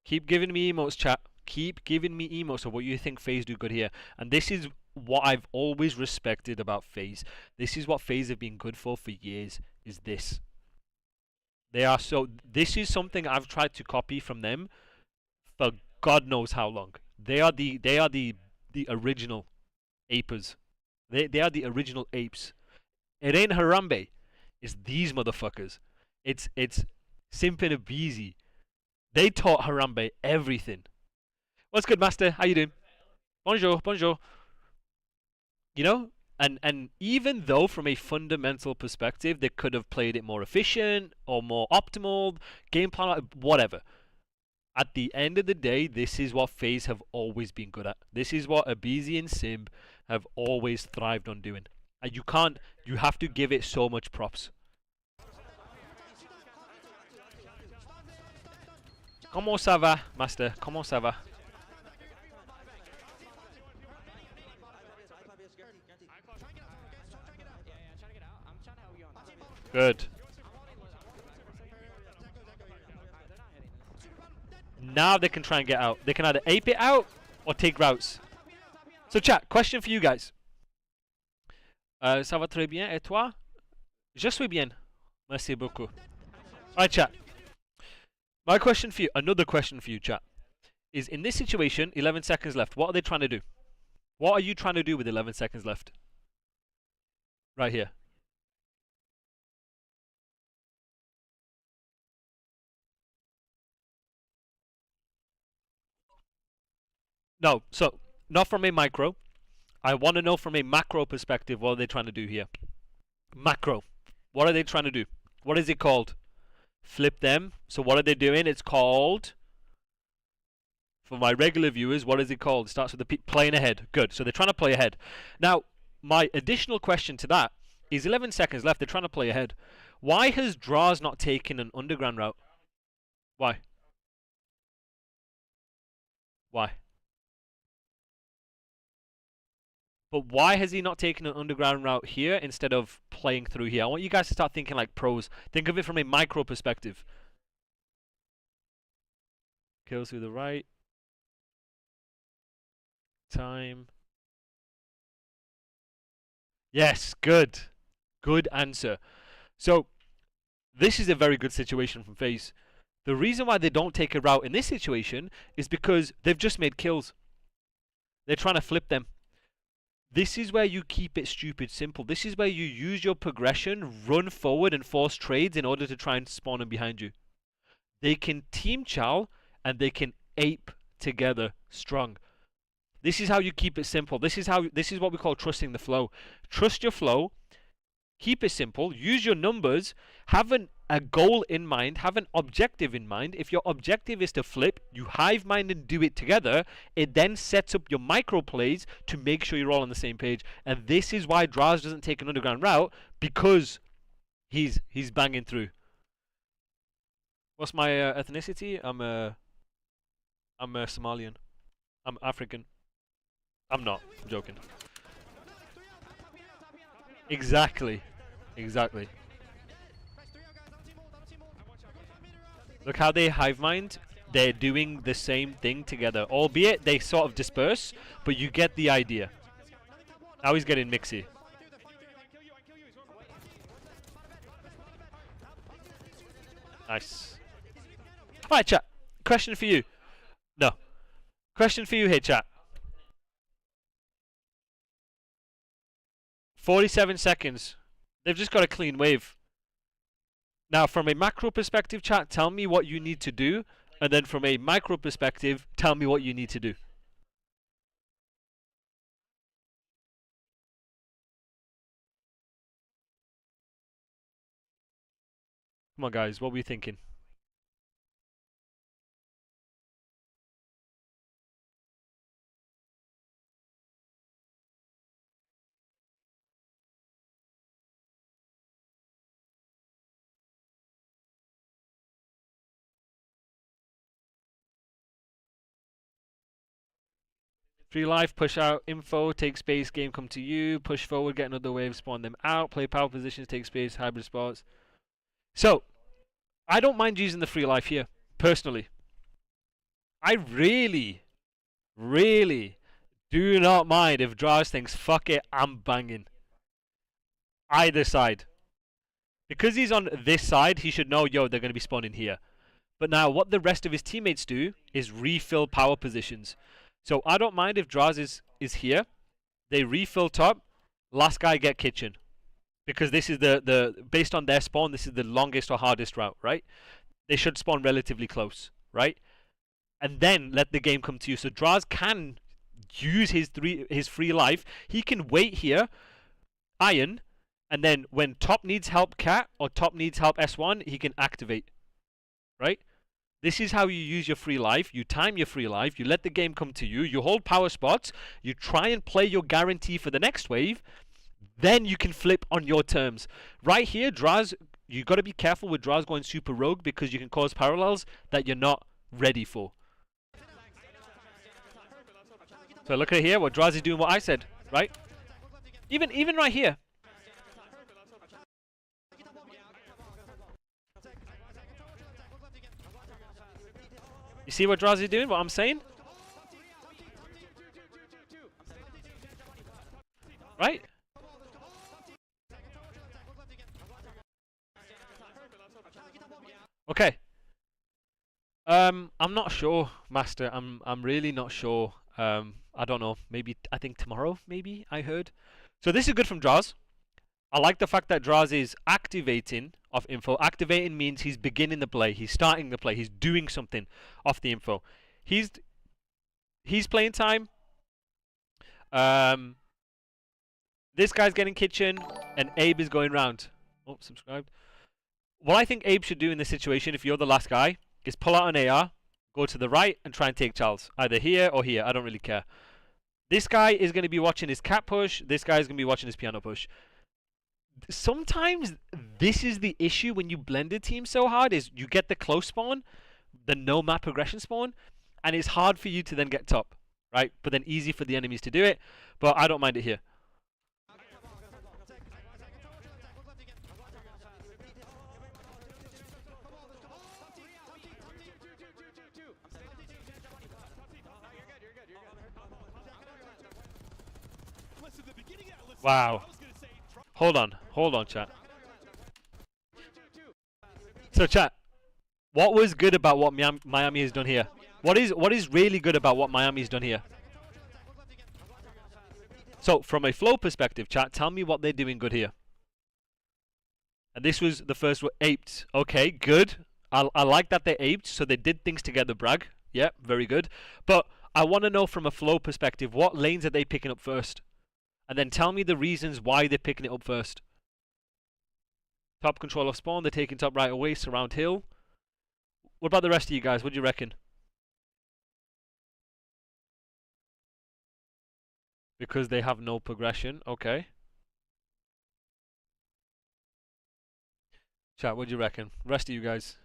Keep giving me emotes, chat. Keep giving me emotes of what you think FaZe do good here. And this is what I've always respected about FaZe. This is what FaZe have been good for years. Is this? They are so. This is something I've tried to copy from them for God knows how long. They are the original apers. They are the original apes. It ain't Harambe. It's these motherfuckers. It's Simp and Abizi. They taught Harambe everything. What's good, Master? How you doing? Bonjour, bonjour. You know, and even though from a fundamental perspective they could have played it more efficient or more optimal, game plan, whatever. At the end of the day, this is what FaZe have always been good at. This is what Abizi and Simb have always thrived on doing. And you have to give it so much props. Comment ça va, Master? Comment ça va? Good. Now they can try and get out. They can either ape it out or take routes. So chat, question for you guys. Ça va très bien, et toi? Je suis bien. Merci beaucoup. Alright, chat. My question for you, another question for you, chat, is in this situation, 11 seconds left. What are they trying to do? What are you trying to do with 11 seconds left? Right here. No, so not from a micro. I want to know from a macro perspective what are they trying to do here. Macro. What are they trying to do? What is it called? Flip them. So what are they doing? It's called, for my regular viewers, what is it called? It starts with the playing ahead. Good. So they're trying to play ahead. Now, my additional question to that is 11 seconds left. They're trying to play ahead. Why has Draws not taken an underground route? Why? Why? But why has he not taken an underground route here instead of playing through here? I want you guys to start thinking like pros. Think of it from a micro perspective. Kills through the right. Time. Yes, good. Good answer. So, this is a very good situation from FaZe. The reason why they don't take a route in this situation is because they've just made kills. They're trying to flip them. This is where you keep it stupid simple. This is where you use your progression, run forward and force trades in order to try and spawn them behind you. They can team chow and they can ape together strong. This is how you keep it simple. This is what we call trusting the flow. Trust your flow. Keep it simple. Use your numbers. Have a goal in mind. Have an objective in mind. If your objective is to flip, you hive mind and do it together. It then sets up your micro plays to make sure you're all on the same page. And this is why Draws doesn't take an underground route, because he's banging through. What's my ethnicity? I'm Somalian. I'm African. I'm not. I'm joking. Exactly. Exactly. Look how they hive mind. They're doing the same thing together. Albeit they sort of disperse, but you get the idea. Now he's getting mixy. Nice. Alright, chat. Question for you. No. Question for you here, chat. 47 seconds. They've just got a clean wave. Now, from a macro perspective, chat, tell me what you need to do. And then from a micro perspective, tell me what you need to do. Come on, guys. What were you thinking? Free life, push out, info, take space, game come to you, push forward, get another wave, spawn them out, play power positions, take space, hybrid spots. So, I don't mind using the free life here, personally. I really Do not mind if Draz thinks, fuck it, I'm banging. Either side. Because he's on this side, he should know, yo, they're going to be spawning here. But now, what the rest of his teammates do is refill power positions. So I don't mind if Draz is here. They refill top. Last guy get kitchen. Because this is the based on their spawn, this is the longest or hardest route, right? They should spawn relatively close, right? And then let the game come to you. So Draz can use his free life. He can wait here, iron, and then when top needs help cat or top needs help S1, he can activate. Right? This is how you use your free life. You time your free life. You let the game come to you. You hold power spots. You try and play your guarantee for the next wave. Then you can flip on your terms. Right here, Draz, you got to be careful with Draz going super rogue because you can cause parallels that you're not ready for. So look at here, what Draz is doing what I said, right? Even right here. You see what Draz is doing, what I'm saying? Right? Okay. I'm not sure, Master. I'm really not sure. I don't know. Maybe I think tomorrow. Maybe I heard. So this is good from Draz. I like the fact that Draz is activating off info. Activating means he's beginning the play. He's starting the play. He's doing something off the info. He's playing time. This guy's getting kitchen, and Abe is going round. Oh, subscribed. What I think Abe should do in this situation, if you're the last guy, is pull out an AR, go to the right, and try and take Charles. Either here or here. I don't really care. This guy is going to be watching his cat push. This guy is going to be watching his piano push. Sometimes this is the issue when you blend a team so hard, is you get the close spawn, the no map progression spawn, and it's hard for you to then get top, right? But then easy for the enemies to do it. But I don't mind it here. Wow. Hold on, chat. So, chat, what was good about what Miami has done here? What is really good about what Miami's done here? So, from a flow perspective, chat, tell me what they're doing good here. And this was the first one, aped. Okay, good. I like that they aped, so they did things together, brag. Yeah, very good. But I want to know from a flow perspective, what lanes are they picking up first? And then tell me the reasons why they're picking it up first. Top control of spawn, they're taking top right away, surround hill. What about the rest of you guys? What do you reckon? Because they have no progression. Okay. Chat, what do you reckon? Rest of you guys.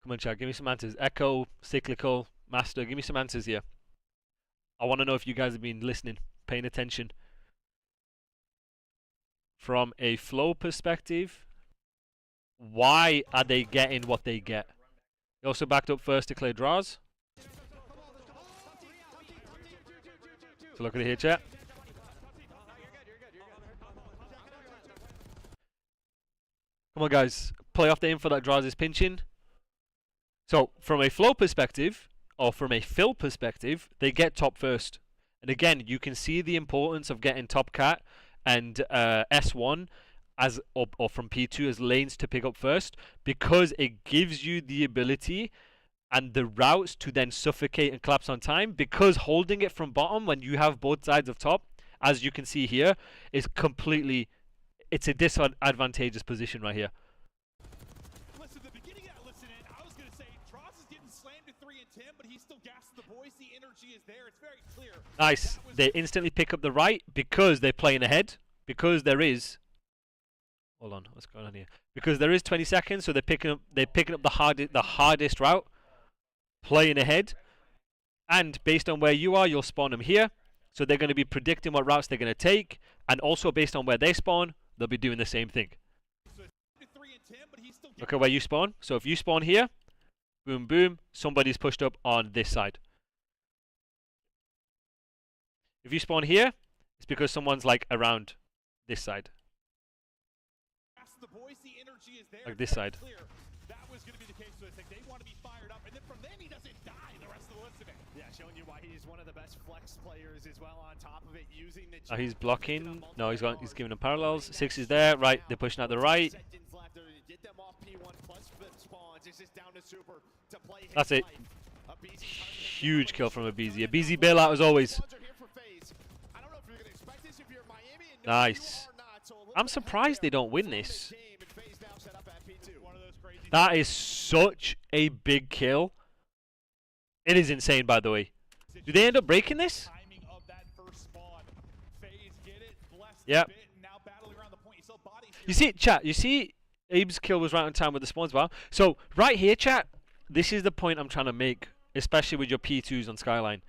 Come on, chat, give me some answers. Echo, cyclical, master, give me some answers here. I want to know if you guys have been listening, paying attention. From a flow perspective, why are they getting what they get? They also backed up first to clear draws. So look at it here, chat. Come on, guys. Play off the info that draws is pinching. So, from a flow perspective, or from a fill perspective, they get top first. And again, you can see the importance of getting top cat and S1 as or from P2 as lanes to pick up first, because it gives you the ability and the routes to then suffocate and collapse on time, because holding it from bottom when you have both sides of top, as you can see here, is completely, it's a disadvantageous position right here. Listen, the beginning of that listening, I was going to say, Dross is getting slammed to 3 and 10, but he's still gassing the boys. The energy is there. It's very clear. Nice. They instantly pick up the right because they're playing ahead. Because there is... Hold on, what's going on here? Because there is 20 seconds, so they're picking up the hardest route, playing ahead, and based on where you are, you'll spawn them here. So they're going to be predicting what routes they're going to take, and also based on where they spawn, they'll be doing the same thing. So 3 Look at where you spawn. So if you spawn here, boom, boom, somebody's pushed up on this side. If you spawn here, it's because someone's like around this side. Like this side. That was going to be the case. So they want to be fired up, and then from then he doesn't die the rest of the listening. Yeah, showing you why he's one of the best flex players as well. On top of it, using the. Oh, he's blocking. No, he's giving them parallels. 6 is there. Right, they're pushing out the right. That's it. Huge kill from Abizi. Abizi bailout as always. Nice. I'm surprised they don't win this. That is such a big kill. It is insane, by the way. Do they end up breaking this? Yeah. You see, chat, you see Abe's kill was right on time with the spawns bar. So, right here, chat, this is the point I'm trying to make, especially with your P2s on Skyline,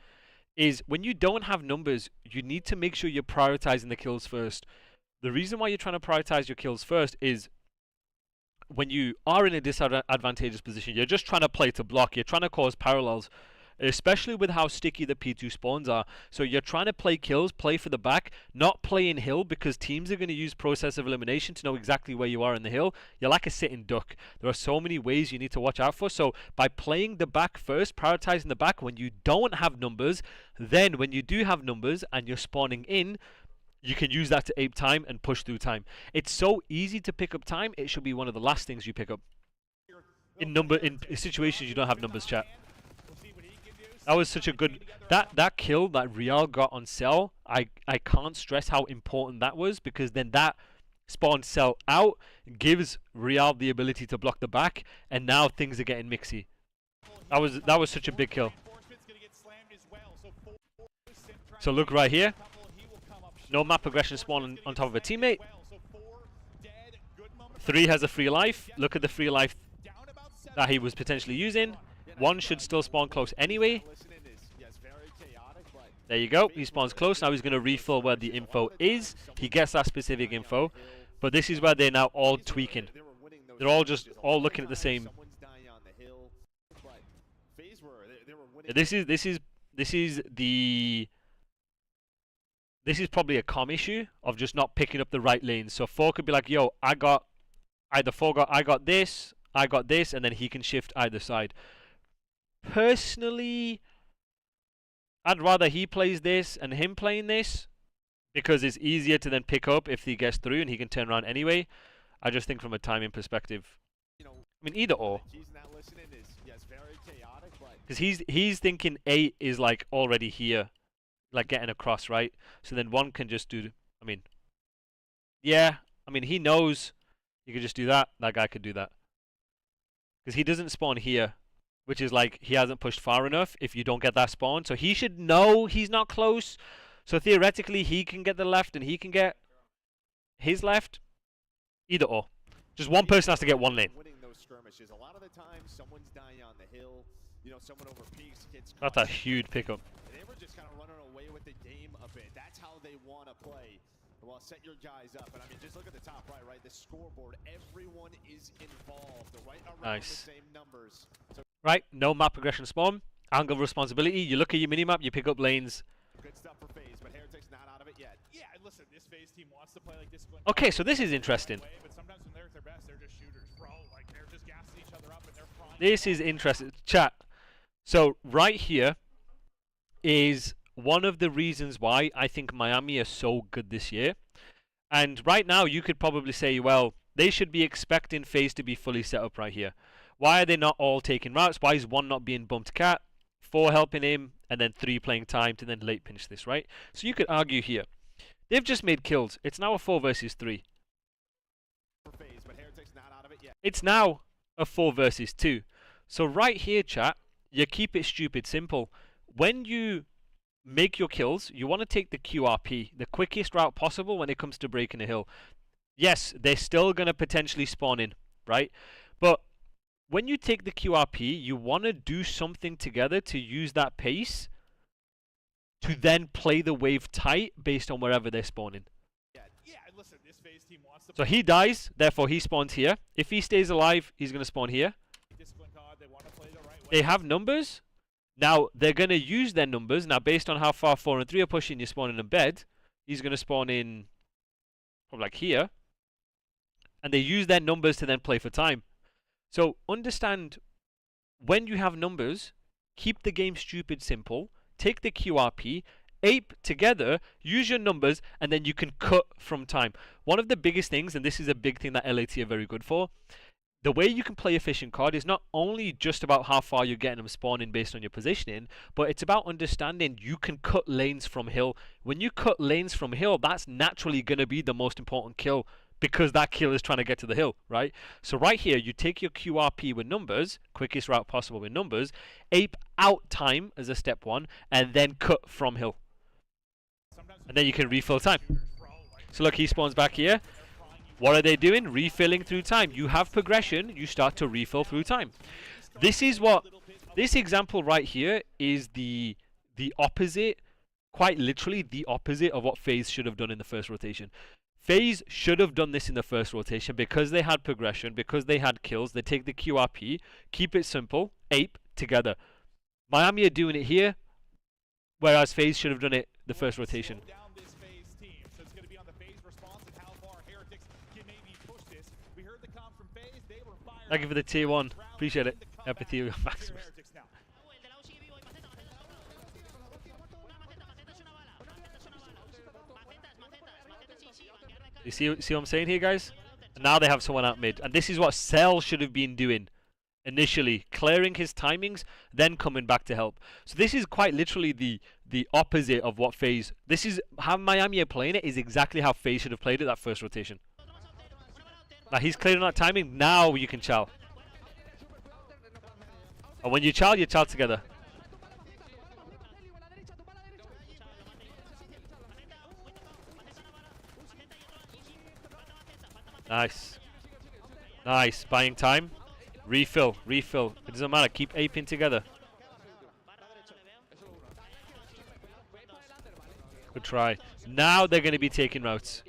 is when you don't have numbers, you need to make sure you're prioritizing the kills first. The reason why you're trying to prioritize your kills first is when you are in a disadvantageous position, you're just trying to play to block, you're trying to cause parallels, especially with how sticky the P2 spawns are. So you're trying to play kills, play for the back, not play in hill, because teams are going to use process of elimination to know exactly where you are in the hill. You're like a sitting duck. There are so many ways you need to watch out for. So by playing the back first, prioritizing the back when you don't have numbers, then when you do have numbers and you're spawning in, you can use that to ape time and push through time. It's so easy to pick up time, it should be one of the last things you pick up. In situations you don't have numbers, chat. That was such a good... That kill that Real got on Cell, I can't stress how important that was, because then that spawned Cell out, gives Real the ability to block the back, and now things are getting mixy. That was such a big kill. So look right here. No map progression spawn on top of a teammate. 3 has a free life. Look at the free life that he was potentially using. 1 should still spawn close anyway. There you go. He spawns close. Now he's going to refill where the info is. He gets that specific info. But this is where they're now all tweaking. They're all looking at the same. This is probably a comm issue of just not picking up the right lanes. So 4 could be like, yo, I got this, and then he can shift either side. Personally, I'd rather he plays this and him playing this, because it's easier to then pick up if he gets through and he can turn around anyway. I just think from a timing perspective, I mean, either or. Because he's thinking 8 is like already here, like getting across, right? So then 1 can just do, I mean, yeah, I mean, he knows he could just do that. That guy could do that. Because he doesn't spawn here, which is like he hasn't pushed far enough if you don't get that spawn. So he should know he's not close. So theoretically, he can get the left and he can get his left. Either or. Just one person has to get 1 lane. A lot of the time, someone's dying on the hill. You know, someone over peaks gets. That's a huge pickup. They were just kind of running away with the game a bit. That's how they want to play. Well, set your guys up. And I mean, just look at the top right? The scoreboard. Everyone is involved. They're right around the same numbers. So right, no map progression spawn. Angle of responsibility. You look at your minimap, you pick up lanes. good stuff for FaZe, but Heretics not out of it yet. Yeah, and listen, this FaZe team wants to play like this. Okay, so this is interesting. But sometimes when they're at their best, they're just shooters, bro. Like, they're just gassing each other up and they're frying. This is interesting. Chat. So, right here is one of the reasons why I think Miami is so good this year. And right now, you could probably say, well, they should be expecting FaZe to be fully set up right here. Why are they not all taking routes? Why is 1 not being bumped cat? 4 helping him, and then 3 playing time to then late pinch this, right? So you could argue here. They've just made kills. It's now a 4 versus 3. It's now a 4 versus 2. So right here, chat, you keep it stupid simple. When you make your kills, you want to take the QRP, the quickest route possible when it comes to breaking a hill. Yes, they're still going to potentially spawn in, right? But when you take the QRP, you want to do something together to use that pace to then play the wave tight based on wherever they're spawning. listen, this phase team wants to So he dies, therefore he spawns here. If he stays alive, he's going to spawn here. discipline COD. They want to play the right way. They have numbers. Now, they're going to use their numbers. Now, based on how far 4 and 3 are pushing, you're spawning in bed. He's going to spawn in probably like here. And they use their numbers to then play for time. So, understand, when you have numbers, keep the game stupid simple. Take the QRP, ape together, use your numbers, and then you can cut from time. One of the biggest things, and this is a big thing that LAT are very good for, the way you can play efficient COD is not only just about how far you're getting them spawning based on your positioning, but it's about understanding you can cut lanes from hill. When you cut lanes from hill, that's naturally going to be the most important kill, because that kill is trying to get to the hill, right? So right here, you take your QRP with numbers, quickest route possible with numbers, ape out time as a step 1, and then cut from hill. And then you can refill time. So look, he spawns back here. What are they doing? Refilling through time. You have progression, you start to refill through time. This is what, this example right here is the opposite, quite literally the opposite of what FaZe should have done in the first rotation. FaZe should have done this in the first rotation because they had progression, because they had kills. They take the QRP, keep it simple, ape together. Miami are doing it here, whereas FaZe should have done it the first rotation. Thank you for the tier 1. Appreciate it. Empathy. You see what I'm saying here, guys? And now they have someone out mid. And this is what Cell should have been doing initially. Clearing his timings, then coming back to help. So this is quite literally the opposite of what FaZe... This is how Miami are playing it, is exactly how FaZe should have played it that first rotation. Now he's clearing that timing, now you can chow. And when you chow together. Nice. Nice, buying time. Refill, refill. It doesn't matter, keep aping together. Good try. Now they're going to be taking routes.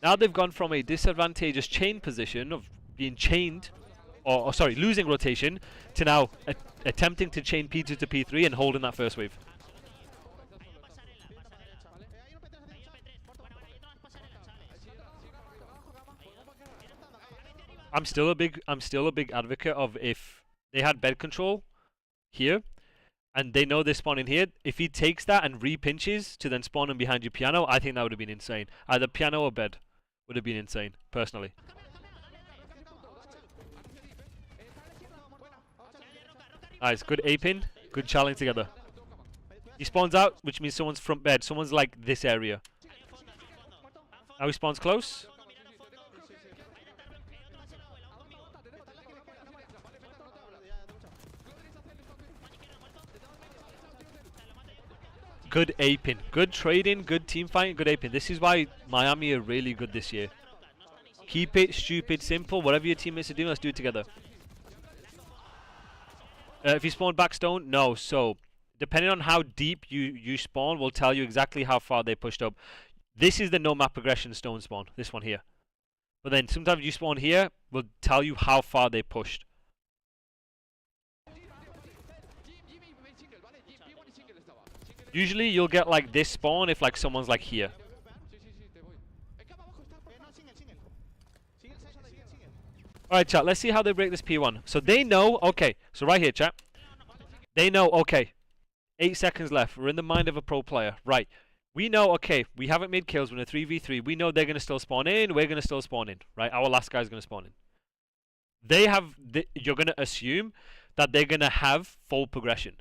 Now they've gone from a disadvantageous chain position of being chained, or sorry, losing rotation, to now attempting to chain P2 to P3 and holding that first wave. I'm still a big advocate of, if they had bed control here, and they know they're spawning here, if he takes that and re-pinches to then spawn him behind your piano, I think that would have been insane. Either piano or bed would have been insane, personally. Nice, good aping, good challenge together. He spawns out, which means someone's front bed, someone's like this area. Now he spawns close. Good aping, good trading, good team fighting, good aping. This is why Miami are really good this year. Keep it stupid, simple. Whatever your teammates are doing, let's do it together. If you spawn back stone, no. So, depending on how deep you spawn, will tell you exactly how far they pushed up. This is the no map progression stone spawn, this one here. But then sometimes you spawn here, will tell you how far they pushed. Usually you'll get like this spawn if like someone's like here. Alright chat, let's see how they break this P1. So they know, okay, so right here chat. They know, okay, 8 seconds left. We're in the mind of a pro player. Right. We know, okay, we haven't made kills. We're in a 3v3. We know they're going to still spawn in. We're going to still spawn in. Right? Our last guy's going to spawn in. They have, you're going to assume that they're going to have full progression.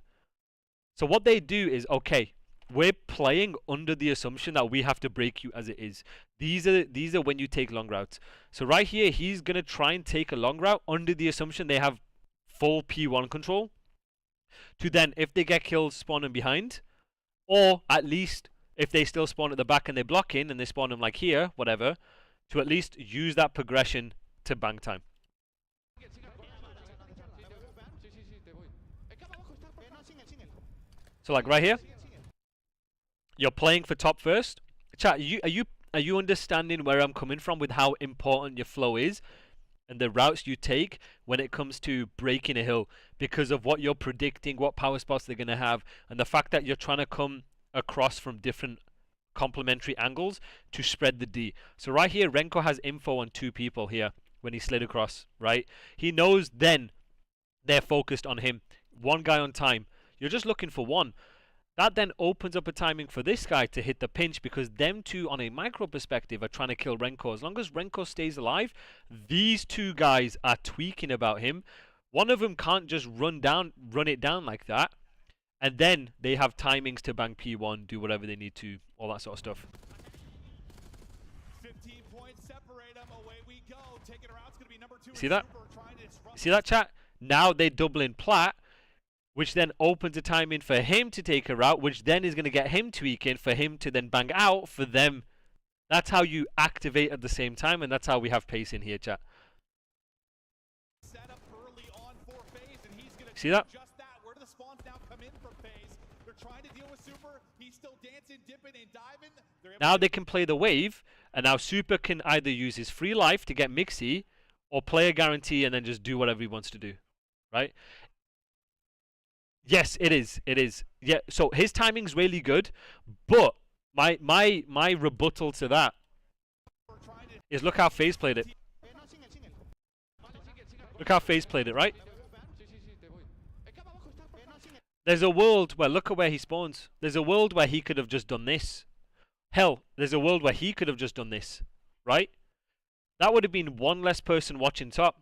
So what they do is, okay, we're playing under the assumption that we have to break you as it is. These are when you take long routes. So right here, he's going to try and take a long route under the assumption they have full P1 control. To then, if they get killed, spawn them behind. Or at least, if they still spawn at the back and they block in and they spawn them like here, whatever, to at least use that progression to bang time. So like right here, you're playing for top first. Chat, are you Are you understanding where I'm coming from with how important your flow is and the routes you take when it comes to breaking a hill, because of what you're predicting, what power spots they're going to have, and the fact that you're trying to come across from different complementary angles to spread the D. So right here, Renko has info on 2 people here when he slid across, right? He knows then they're focused on him. 1 guy on time. You're just looking for 1. That then opens up a timing for this guy to hit the pinch, because them 2 on a micro perspective are trying to kill Renko. As long as Renko stays alive, these 2 guys are tweaking about him. One of them can't just run it down like that. And then they have timings to bang P1, do whatever they need to, all that sort of stuff. 15 points separate them. Away we go. Taking her out. It's going to be number 2. See that? See that, chat? Now they double in Plat, which then opens a timing for him to take her out, which then is going to get him tweaking for him to then bang out for them. That's how you activate at the same time, and that's how we have pace in here, chat. Set up early on for FaZe, and he's going to See that? just that. Where do the spawns now come in from FaZe? They're trying to deal with Super. He's still dancing, dipping, and diving. Now they can play the wave, and now Super can either use his free life to get Mixie, or play a guarantee and then just do whatever he wants to do, right? Yes, it is. It is. Yeah. So his timing's really good, but my rebuttal to that is look how FaZe played it. Look how FaZe played it, right? There's a world where look at where he spawns. There's a world where he could have just done this. Hell, there's a world where he could have just done this, right? That would have been 1 less person watching top.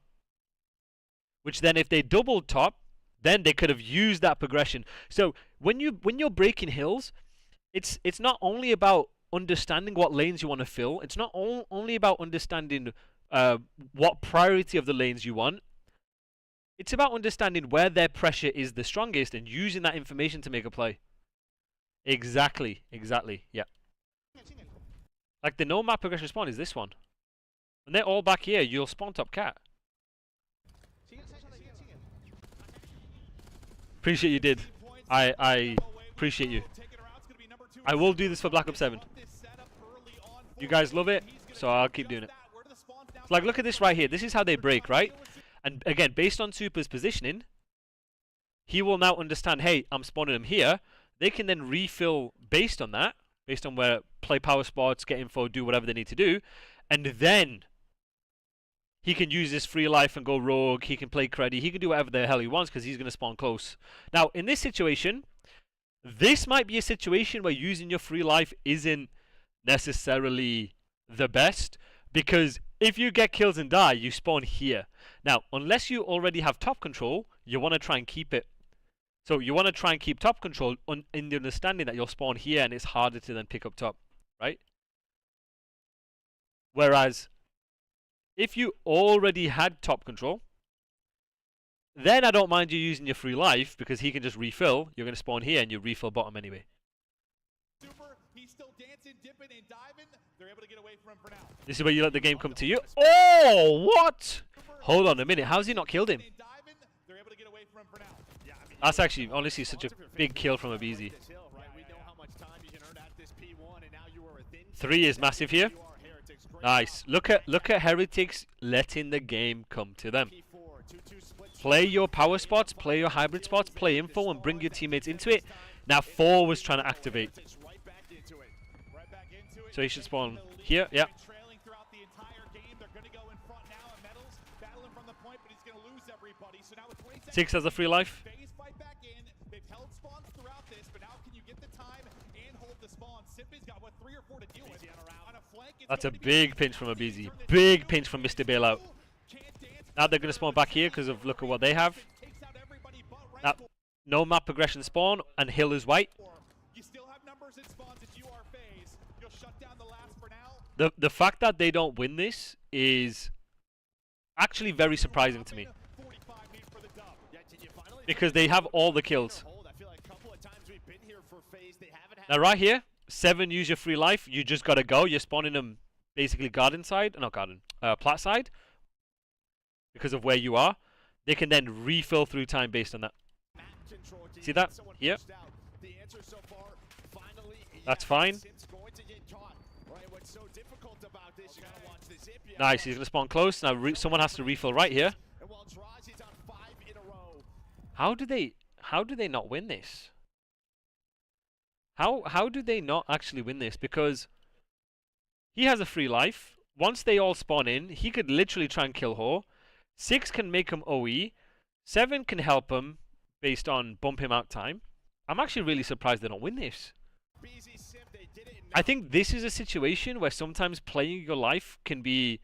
Which then, if they doubled top, then they could have used that progression. So when you're breaking hills, it's not only about understanding what lanes you want to fill. It's not only about understanding what priority of the lanes you want. It's about understanding where their pressure is the strongest and using that information to make a play. Exactly, yeah. Like the no map progression spawn is this one. When they're all back here, you'll spawn top cat. Appreciate you did. I appreciate you. I will do this for Black Ops 7. You guys love it, so I'll keep doing it. Like, look at this right here. This is how they break, right? And again, based on Super's positioning, he will now understand, hey, I'm spawning him here. They can then refill based on that, based on where play power spots, get info, do whatever they need to do. And then he can use his free life and go rogue. He can play creddy. He can do whatever the hell he wants because he's going to spawn close. Now, in this situation, this might be a situation where using your free life isn't necessarily the best, because if you get kills and die, you spawn here. Now, unless you already have top control, you want to try and keep it. So you want to try and keep top control in the understanding that you'll spawn here and it's harder to then pick up top, right? Whereas if you already had top control, then I don't mind you using your free life because he can just refill. You're going to spawn here and you refill bottom anyway. Super, he's still dancing, dipping, and diving. They're able to get away from him for now. This is where you let the game come to you. Oh, what? Hold on a minute. How's he not killed him? They're able to get away from him for now. That's actually, honestly, such a big kill from Abizi. 3 is massive here. Nice. Look at Heretics letting the game come to them. Play your power spots, play your hybrid spots, play info, and bring your teammates into it. Now 4 was trying to activate. So he should spawn here, yeah. 6 has a free life. That's a big pinch from Abizi. Big pinch from Mr. Bailout. Now they're going to spawn back here because of look at what they have. Now, no map progression spawn, and Hill is white. The fact that they don't win this is actually very surprising to me. Because they have all the kills. Now right here, 7 use your free life. You just gotta go. You're spawning them basically garden side, not garden, plat side. Because of where you are. They can then refill through time based on that. See that? Here. That's fine. what's so difficult about this, you gotta watch the zip. Nice, he's gonna spawn close. Now someone has to refill right here. And while Draws is on 5 in a row. How do they not win this? How do they not actually win this? Because he has a free life. Once they all spawn in, he could literally try and kill Ho. 6 can make him OE. 7 can help him based on bump him out time. I'm actually really surprised they don't win this. I think this is a situation where sometimes playing your life can be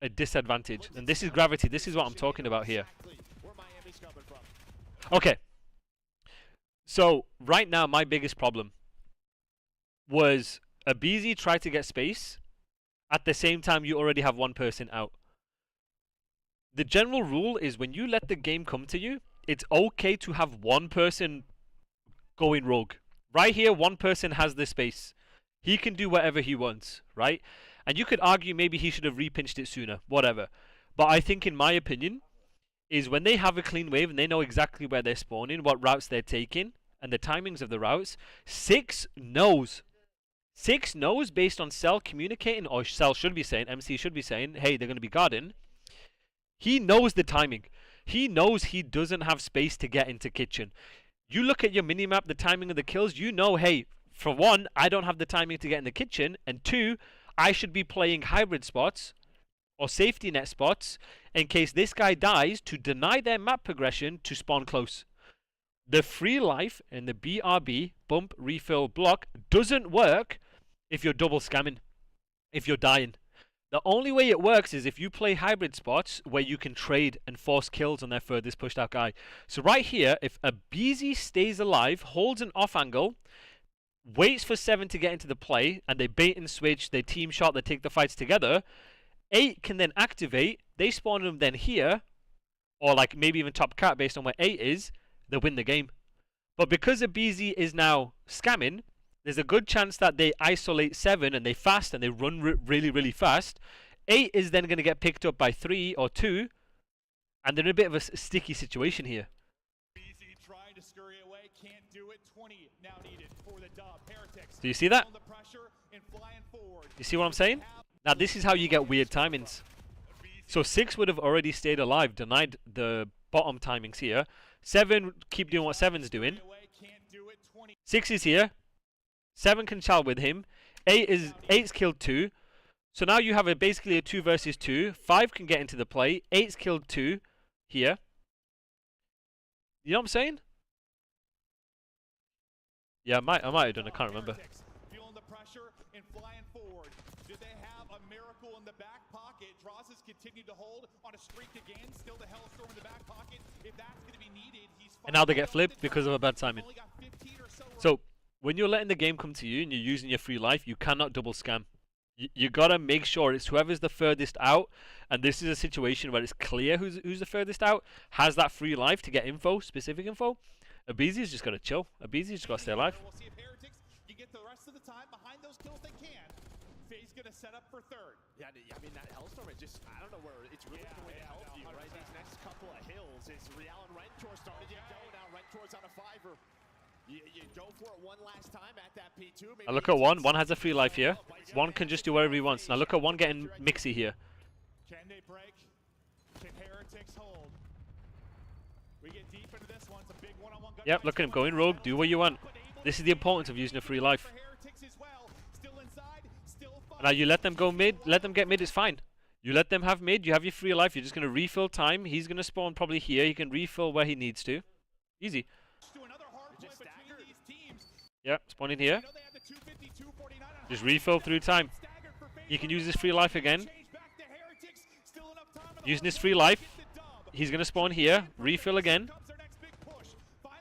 a disadvantage. And this is gravity. This is what I'm talking about here. Okay. So, right now, my biggest problem was aBeZy tried to get space. At the same time, you already have one person out. The general rule is when you let the game come to you, it's okay to have one person going rogue. Right here, one person has the space. He can do whatever he wants, right? And you could argue maybe he should have repinched it sooner, whatever. But I think, in my opinion, is when they have a clean wave and they know exactly where they're spawning, what routes they're taking, and the timings of the routes, 6 knows. 6 knows based on Cell communicating, or Cell should be saying, MC should be saying, hey, they're going to be guarding. He knows the timing. He knows he doesn't have space to get into kitchen. You look at your minimap, the timing of the kills, you know, hey, for one, I don't have the timing to get in the kitchen, and 2, I should be playing hybrid spots or safety net spots in case this guy dies to deny their map progression to spawn close. The free life and the BRB, bump, refill, block, doesn't work if you're double scamming, if you're dying. The only way it works is if you play hybrid spots where you can trade and force kills on their furthest pushed out guy. So right here, if aBeZy stays alive, holds an off angle, waits for 7 to get into the play, and they bait and switch, they team shot, they take the fights together, 8 can then activate, they spawn them then here, or like maybe even top cat based on where 8 is, they win the game. But because aBeZy is now scamming, there's a good chance that they isolate 7 and they fast and they run really, really fast. 8 is then going to get picked up by 3 or 2, and they're in a bit of a sticky situation here. aBeZy trying to scurry away, can't do it. 20 now needed for the dub. Heretics. Do you see that? On the pressure and flying forward. You see what I'm saying? Now this is how you get weird timings. So 6 would have already stayed alive, denied the bottom timings here. 7 keep doing what 7's doing. 6 is here. 7 can chow with him. 8's killed 2. So now you have basically a 2 versus 2. 5 can get into the play. 8's killed 2 here. You know what I'm saying? Yeah, I might have done. I can't remember. Feeling the pressure and flying forward. Did they have a miracle in the back pocket? Draws has continued to hold on a streak again. Still the Hellstorm in the back pocket. If that's going to be needed, he's and now they get flipped because of a bad timing. So when you're letting the game come to you and you're using your free life, you cannot double scam. You gotta make sure it's whoever's the furthest out, and this is a situation where it's clear who's the furthest out, has that free life to get info, specific info. aBeZy's just gotta chill. aBeZy's just gotta stay alive. We'll see if Heretics can get the rest of the time behind those kills they can. FaZe gonna set up for 3rd. Yeah, I mean, that Hellstorm, I don't know where it's really going to help you, right? These next couple of hills is Real and Rentor starting to go now. Rentor's on a 5er. You go for it one last time at that P2. Now look at 1. 1 has a free life here. 1 can just do whatever he wants. Now look at 1 getting mixy here. Can they break? Can Heretics hold? We get deep into this one. It's a big one-on-one. Yep, look at him going rogue. Do what you want. This is the importance of using a free life. Now you let them go mid. Let them get mid. It's fine. You let them have mid. You have your free life. You're just going to refill time. He's going to spawn probably here. He can refill where he needs to. Easy. Yeah, spawn in here. Just refill through time. He can use his free life again. Using his free life. He's going to spawn here. Refill again.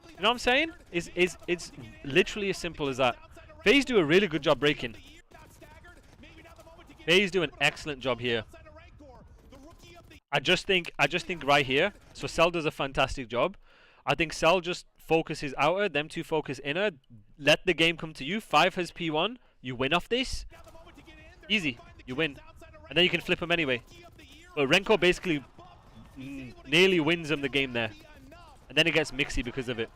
You know what I'm saying? It's literally as simple as that. FaZe do a really good job breaking. FaZe do an excellent job here. I just think right here, so Cell does a fantastic job. I think Cell just focuses outer, them 2 focus inner. Let the game come to you. 5 has P1. You win off this. Easy. You win. And then you can flip him anyway. But Renko basically nearly wins him the game there. And then it gets mixy because of it.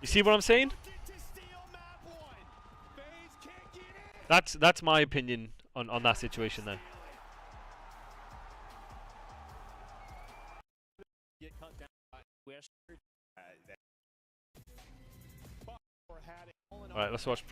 You see what I'm saying? That's my opinion on that situation then. Alright, let's watch